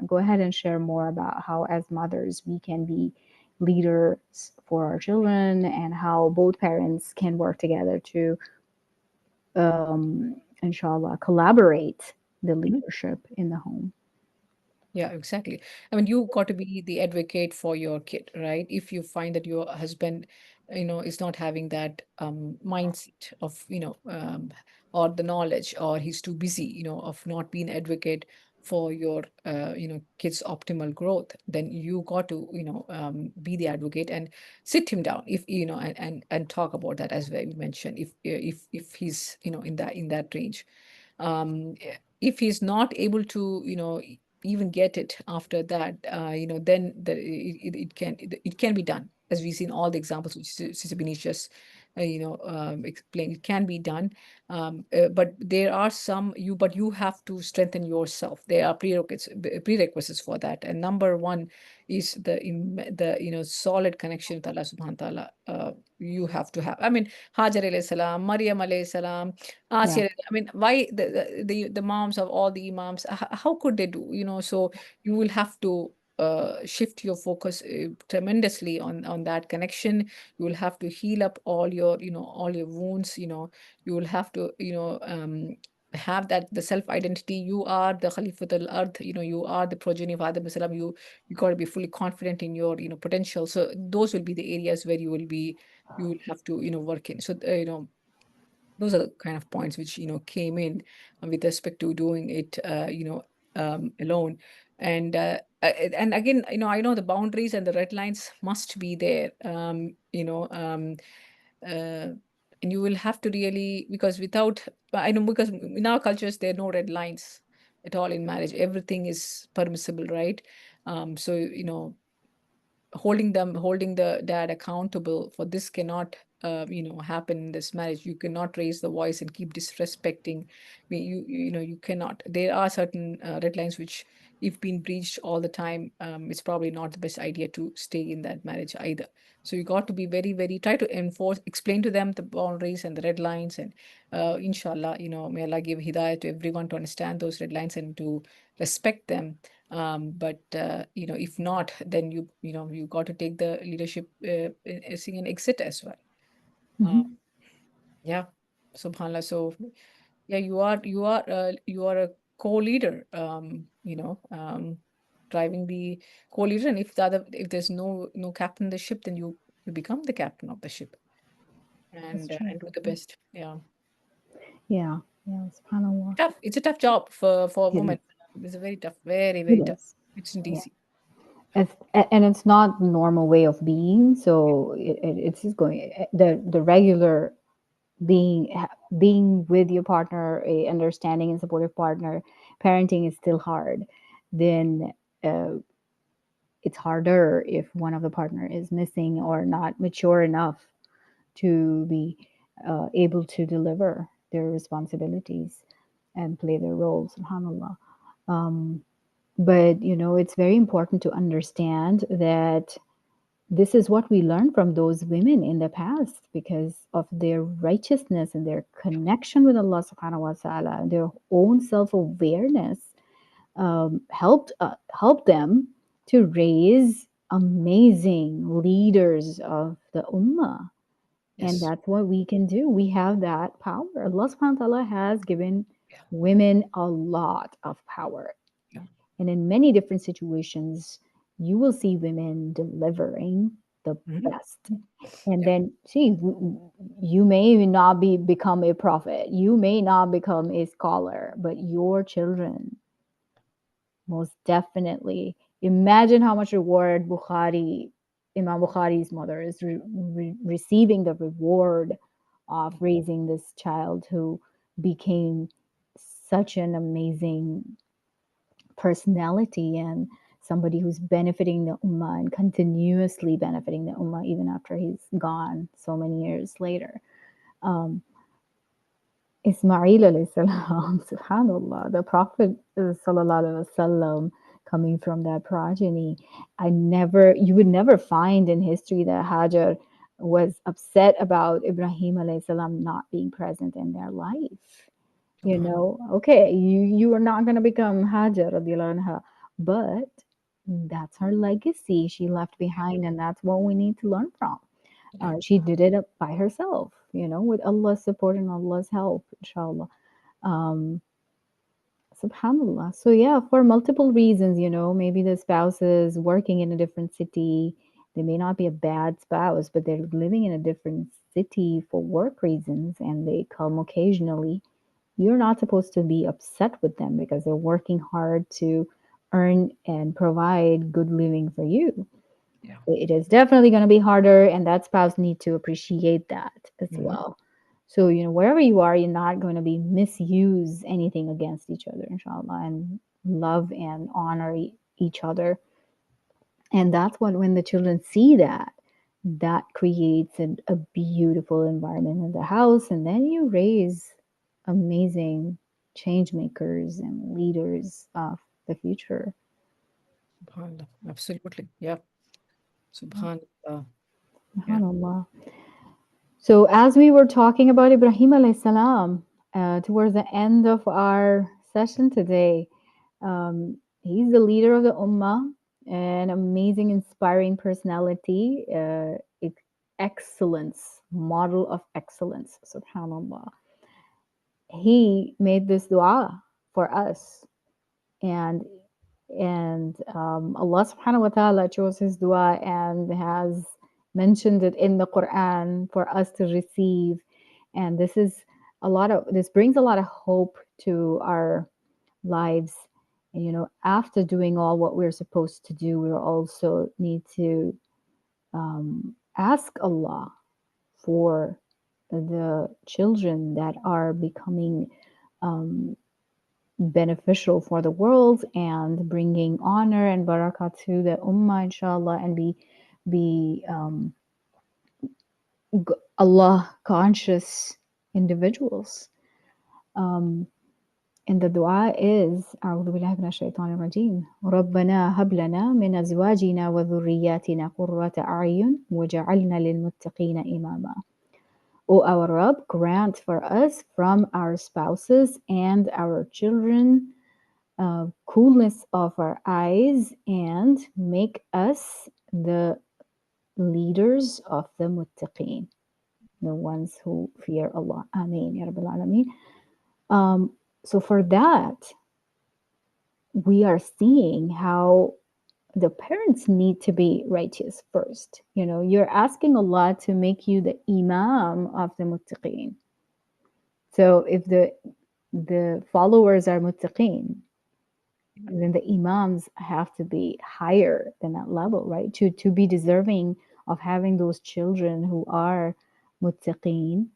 go ahead and share more about how, as mothers, we can be leaders for our children, and how both parents can work together to, inshallah, collaborate the leadership in the home. Yeah, exactly. I mean, you got to be the advocate for your kid, right? If you find that your husband, is not having that mindset of, or the knowledge, or he's too busy, of not being advocate for your, kid's optimal growth, then you got to, be the advocate and sit him down, if and talk about that, as well. You mentioned, if he's, in that range, if he's not able to, even get it after that, then it can be done, as we've seen all the examples which Sister Benish just explained. It can be done, but there are but you have to strengthen yourself. There are prerequisites for that, and number one is the solid connection with Allah subhanahu wa ta'ala. You have to have, I mean, Hajar alayhi salam, Maryam alayhi salam, Yeah. Asya. I mean, why the moms of all the imams? How could they do? So you will have to shift your focus tremendously on that connection. You will have to heal up all your wounds. You will have to have that the self identity. You are the Khalifatul Ard. You are the progeny of Adam salam. You got to be fully confident in your potential. So those will be the areas where you will have to work in. So those are the kind of points which came in with respect to doing it alone. And again, I know the boundaries and the red lines must be there. Uh, and you will have to really, because without, I know, because in our cultures there are no red lines at all in marriage. Everything is permissible, right? So holding the dad accountable for this cannot happen in this marriage. You cannot raise the voice and keep disrespecting me. You cannot. There are certain red lines which, if being breached all the time, it's probably not the best idea to stay in that marriage either. So you got to be very, very, try to explain to them the boundaries and the red lines, and inshallah, may Allah give hidayah to everyone to understand those red lines and to respect them. But if not, then you got to take the leadership, sing and exit as well. uh, Mhm. yeah, subhanallah. So yeah, you are a co-leader, driving the co-leader. And if there's no captain in the ship, then you become the captain of the ship, That's and true. and do the best. Yeah. Yeah. Yeah. SubhanAllah. Tough. It's a tough job for It women. is. It's a very tough, very, It very tough. is. It's not Yeah. easy. And it's not the normal way of being. So it's just going the regular being with your partner, a understanding and supportive partner. Parenting is still hard. Then uh, it's harder if one of the partner is missing or not mature enough to be able to deliver their responsibilities and play their roles. Subhanallah. Um, but it's very important to understand that this is what we learn from those women in the past because of their righteousness and their connection with Allah subhanahu wa ta'ala and their own self-awareness, helped them to raise amazing leaders of the ummah. And Yes. that's what we can do. We have that power. Allah subhanahu wa ta'ala has given Yeah. women a lot of power. Yeah. And in many different situations, you will see women delivering. the Mhm. best. And Yeah. then see, you may not become a prophet, you may not become a scholar, but your children most definitely. Imagine how much reward Imam Bukhari's mother is receiving the reward of raising this child who became such an amazing personality and somebody who's benefiting the ummah and continuously benefiting the ummah even after he's gone so many years later. Um, Ismail alayhi salam, subhanallah, the Prophet sallallahu alaihi wasallam coming from that progeny. You would never find in history that Hajar was upset about Ibrahim alayhi salam not being present in their life. You Subhanallah. know, okay, you are not going to become Hajar radiallahu anha, but that's her legacy she left behind, and that's what we need to learn from. Yeah. She did it by herself, you know, with Allah's support and Allah's help, inshallah. Um, Subhanallah. So, yeah, for multiple reasons, you know, maybe the spouse is working in a different city. They may not be a bad spouse, but they're living in a different city for work reasons and they come occasionally. You're not supposed to be upset with them because they're working hard to earn and provide good living for you. Yeah. It is definitely going to be harder, and that spouse need to appreciate that as Mhm. well. So, you know, wherever you are, you're not going to be misuse anything against each other, inshallah, and love and honor each other. And that's what, when the children see that, that creates a beautiful environment in the house. And then you raise amazing change makers and leaders of the future. Subhanallah. Absolutely. Yeah. Subhanallah. Yeah. SubhanAllah. So, as we were talking about Ibrahim alayhi salam towards the end of our session today, he's the leader of the Ummah, an amazing, inspiring personality, excellence, model of excellence. Subhanallah. He made this dua for us, and Allah subhanahu wa ta'ala chose his dua and has mentioned it in the Quran for us to receive. And this brings a lot of hope to our lives. And, you know, after doing all what we're supposed to do, we also need to ask Allah for the children that are becoming um, beneficial for the world and bringing honor and barakah to the ummah, inshallah, and be Allah conscious individuals. Um, and the dua is أعوذ بالله من الشيطان الرجيم ربنا هب لنا من أزواجنا وذرياتنا قرة أعين وجعلنا للمتقين إماما. O our Rabb, grant for us from our spouses and our children coolness of our eyes and make us the leaders of the muttaqeen, the ones who fear Allah. Ameen. Ya Rabbil Alameen. Um, so for that, we are seeing how the parents need to be righteous first. You know, you're asking Allah to make you the imam of the muttaqeen. So if the followers are muttaqeen, then the imams have to be higher than that level, right? To be deserving of having those children who are muttaqeen,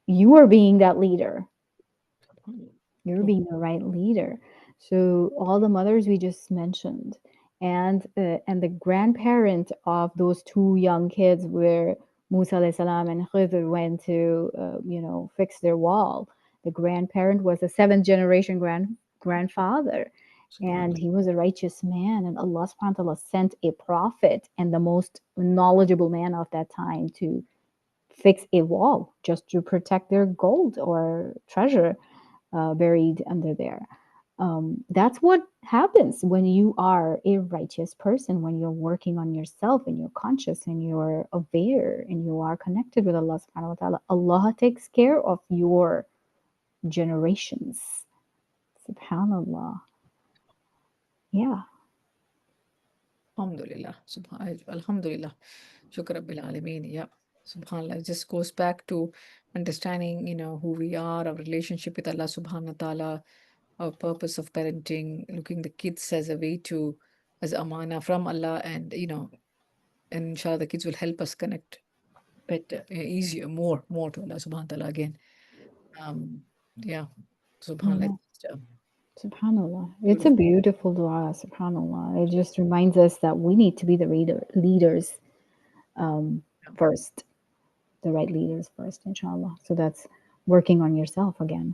you are being that leader. Subhanallah. You're True. being the right leader. So all the mothers we just mentioned, and the grandparent of those two young kids, where Musa alayhi salam and Khidr went to, fix their wall. The grandparent was a seventh generation grandfather, and Subhanallah. he was a righteous man. And Allah subhanahu wa ta'ala sent a prophet and the most knowledgeable man of that time to fix a wall just to protect their gold or treasure buried under there. That's what happens when you are a righteous person, when you're working on yourself and you're conscious and you're aware and you are connected with Allah subhanahu wa ta'ala. Allah takes care of your generations. Subhanallah. Yeah. Alhamdulillah. Alhamdulillah. Shukr Rabbil Alameen. Yeah. Subhanallah. It just goes back to understanding, who we are, our relationship with Allah subhanahu wa ta'ala, our purpose of parenting, looking the kids as a way to, as amana from Allah, and inshallah the kids will help us connect better, easier, more to Allah subhanahu wa ta'ala again. Um, yeah. Subhanallah. Yeah, Just, subhanallah. It's a beautiful. beautiful dua, subhanallah. It just reminds us that we need to be the leaders um, Yeah. first, the right leaders first, inshallah. So that's working on yourself again.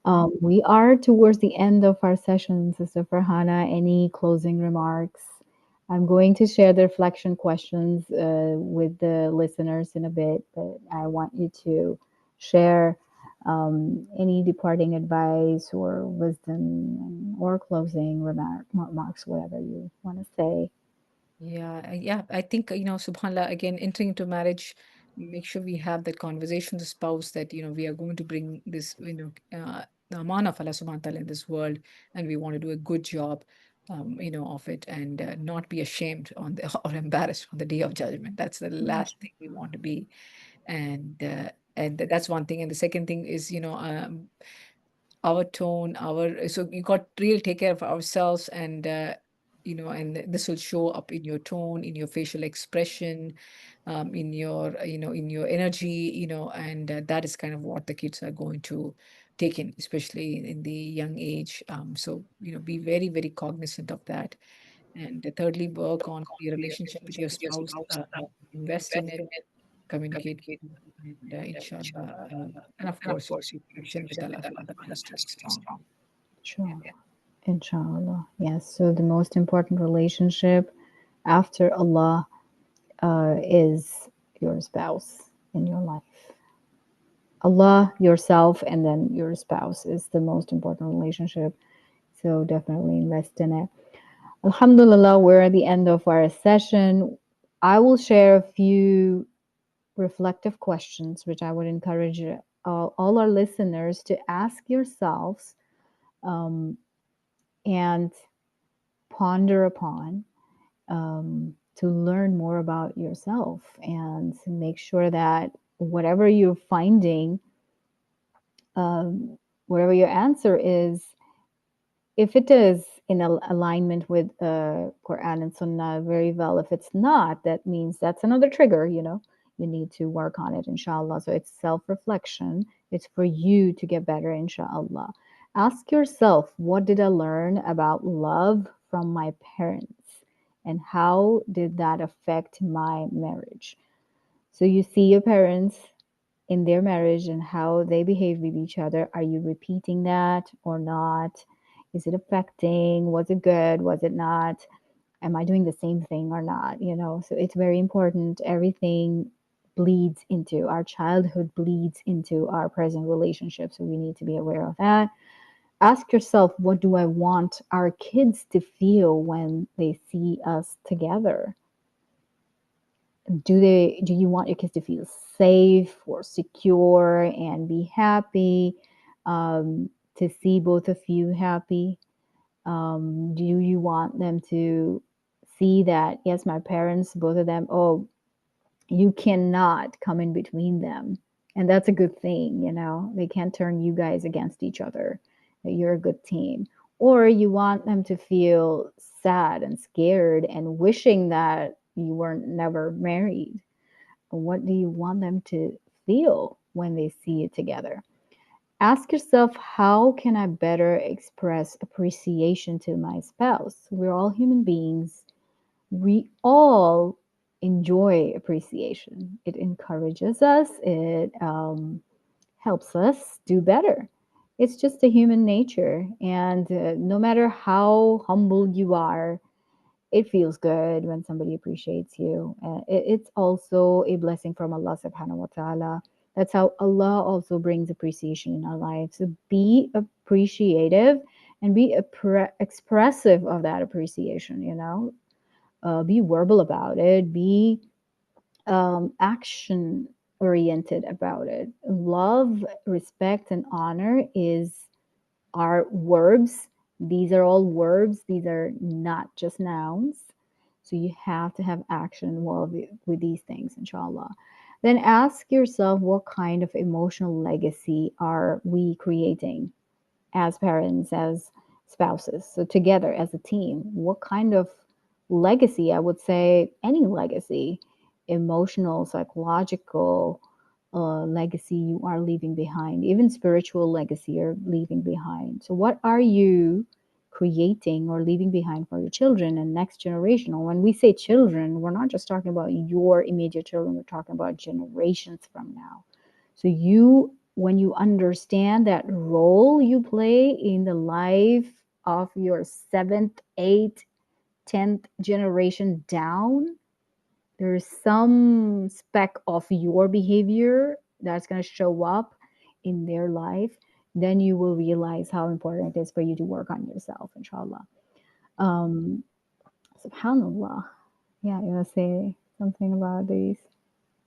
Mhm. We are towards the end of our session, Sister Farhana. Any closing remarks? I'm going to share the reflection questions with the listeners in a bit, but I want you to share any departing advice or wisdom or closing remarks, whatever you want to say. Yeah, yeah. I think, subhanAllah, again, entering into marriage, make sure we have that conversation with the spouse that, we are going to bring this, the aman of Allah subhanahu wa ta'ala in this world, and we want to do a good job, of it, and not be ashamed on the or embarrassed on the day of judgment. That's the last thing we want to be. And that's one thing. And the second thing is, our tone, our so you got to really take care of ourselves, and this will show up in your tone, in your facial expression, in your in your energy, and that is kind of what the kids are going to take in, especially in the young age. So be very, very cognizant of that. And thirdly, work on your relationship with your spouse, invest in it, communicate, and inshallah, and of course, your connection with Allah subhanahu wa ta'ala has to be strong. Sure. Inshallah. Yes. So the most important relationship after Allah is your spouse in your life. Allah, yourself, and then your spouse is the most important relationship. So definitely invest in it. Alhamdulillah, we're at the end of our session. I will share a few reflective questions, which I would encourage all our listeners to ask yourselves and ponder upon to learn more about yourself and make sure that whatever you're finding, whatever your answer is, if it is in alignment with Quran and Sunnah, very well. If it's not, that means that's another trigger, you need to work on it, inshallah. So it's self reflection, it's for you to get better, inshallah. Ask yourself, what did I learn about love from my parents? And how did that affect my marriage? So you see your parents in their marriage and how they behave with each other. Are you repeating that or not? Is it affecting? Was it good? Was it not? Am I doing the same thing or not? So it's very important. Everything bleeds into our childhood, bleeds into our present relationship. So we need to be aware of that. Ask yourself, what do I want our kids to feel when they see us together? Do you want your kids to feel safe or secure and be happy, to see both of you happy? Do you want them to see that, yes, my parents, both of them, oh, you cannot come in between them, and that's a good thing, they can't turn you guys against each other, that you're a good team? Or you want them to feel sad and scared and wishing that you weren't never married? What do you want them to feel when they see you together? Ask yourself, how can I better express appreciation to my spouse? We're all human beings. We all enjoy appreciation. It encourages us, it helps us do better. It's just a human nature. And no matter how humble you are, it feels good when somebody appreciates you. It's also a blessing from Allah subhanahu wa ta'ala. That's how Allah also brings appreciation in our lives. So be appreciative and be expressive of that appreciation, be verbal about it, be action oriented about it. Love, respect, and honor are verbs. These are all verbs, these are not just nouns. So you have to have action with these things, inshallah. Then ask yourself, what kind of emotional legacy are we creating as parents, as spouses? So together as a team, what kind of legacy? I would say any legacy, emotional, psychological legacy you are leaving behind, even spiritual legacy you're leaving behind. So what are you creating or leaving behind for your children and next generation? Or when we say children, we're not just talking about your immediate children, we're talking about generations from now. So you, when you understand that role you play in the life of your seventh, eighth, 10th generation down, there's some speck of your behavior that's going to show up in their life, then you will realize how important it is for you to work on yourself, inshallah. Um, Subhanallah. Yeah, you want to say something about these?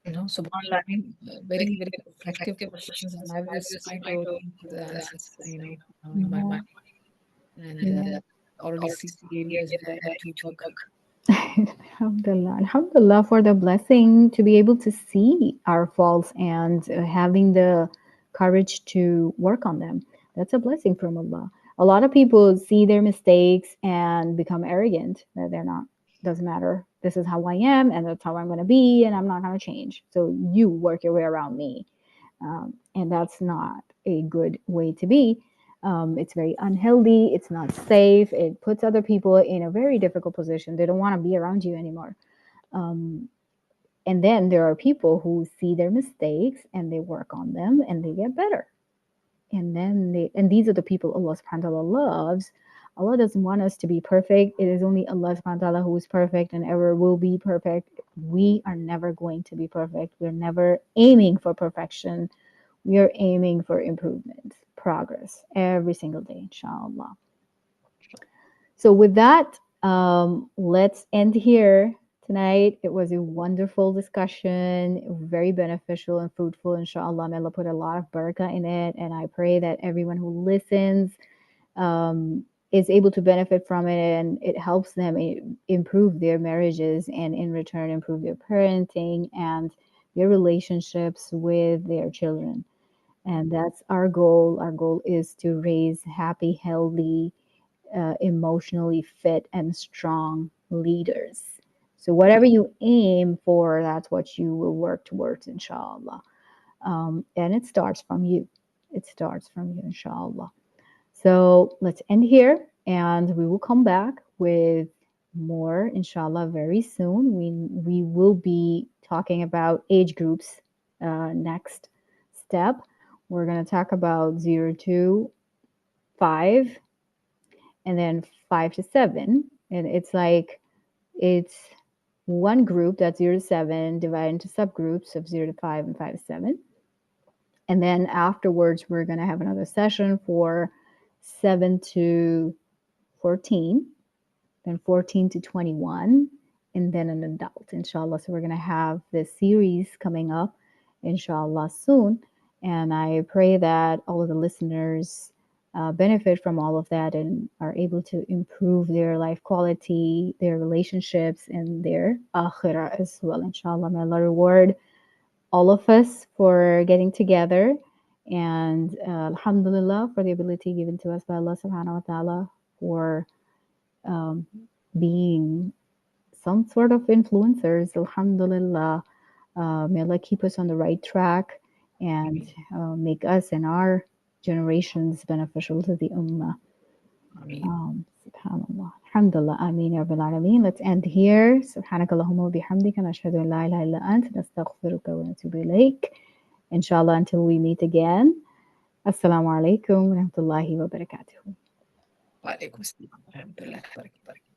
No, subhanallah, I mean, very, very reflective questions, and I was trying to think of the answers, in my Yeah. mind, and Yeah. already see the areas where I need to work. Alhamdulillah. Alhamdulillah for the blessing to be able to see our faults and having the courage to work on them. That's a blessing from Allah. A lot of people see their mistakes and become arrogant that they're not, doesn't matter. This is how I am and that's how I'm going to be and I'm not going to change. So you work your way around me. And that's not a good way to be. It's very unhealthy. It's not safe. It puts other people in a very difficult position. They don't want to be around you anymore. Um, and then there are people who see their mistakes and they work on them and they get better. And these are the people Allah subhanahu wa ta'ala loves. Allah doesn't want us to be perfect. It is only Allah subhanahu wa ta'ala who is perfect and ever will be perfect. We are never going to be perfect. We're never aiming for perfection. We are aiming for improvement, progress every single day, inshallah. So, with that, let's end here tonight. It was a wonderful discussion, very beneficial and fruitful, inshallah. May Allah put a lot of barakah in it. And I pray that everyone who listens is able to benefit from it and it helps them improve their marriages and in return improve their parenting and their relationships with their children. And that's our goal. Our goal is to raise happy, healthy, emotionally fit, and strong leaders. So, whatever you aim for, that's what you will work towards, inshallah. And it starts from you. It starts from you, inshallah. So, let's end here and we will come back with more, inshallah, very soon. We will be talking about age groups next step. We're going to talk about 0 to 5 and then 5 to 7. And it's one group that's 0 to 7 divided into subgroups of 0 to 5 and 5 to 7. And then afterwards, we're going to have another session for 7 to 14, then 14 to 21, and then an adult, inshallah. So we're going to have this series coming up, inshallah, soon. And I pray that all of the listeners benefit from all of that and are able to improve their life quality, their relationships, and their akhirah as well, inshallah. May Allah reward all of us for getting together. And alhamdulillah for the ability given to us by Allah subhanahu wa ta'ala for um, being some sort of influencers. Alhamdulillah. May Allah keep us on the right track and make us and our generations beneficial to the ummah. Ameen. Subhanallah. Alhamdulillah. Ameen ya Rabbil Alameen. Let's end here. Subhanakallahumma wa bihamdika. Nashhadu an la ilaha illa ant. Nastaghfiruka wa natubu ilayk. Inshallah, until we meet again. Assalamu alaikum wa rahmatullahi wa barakatuh. Wa alaikum assalam wa rahmatullahi wa barakatuh.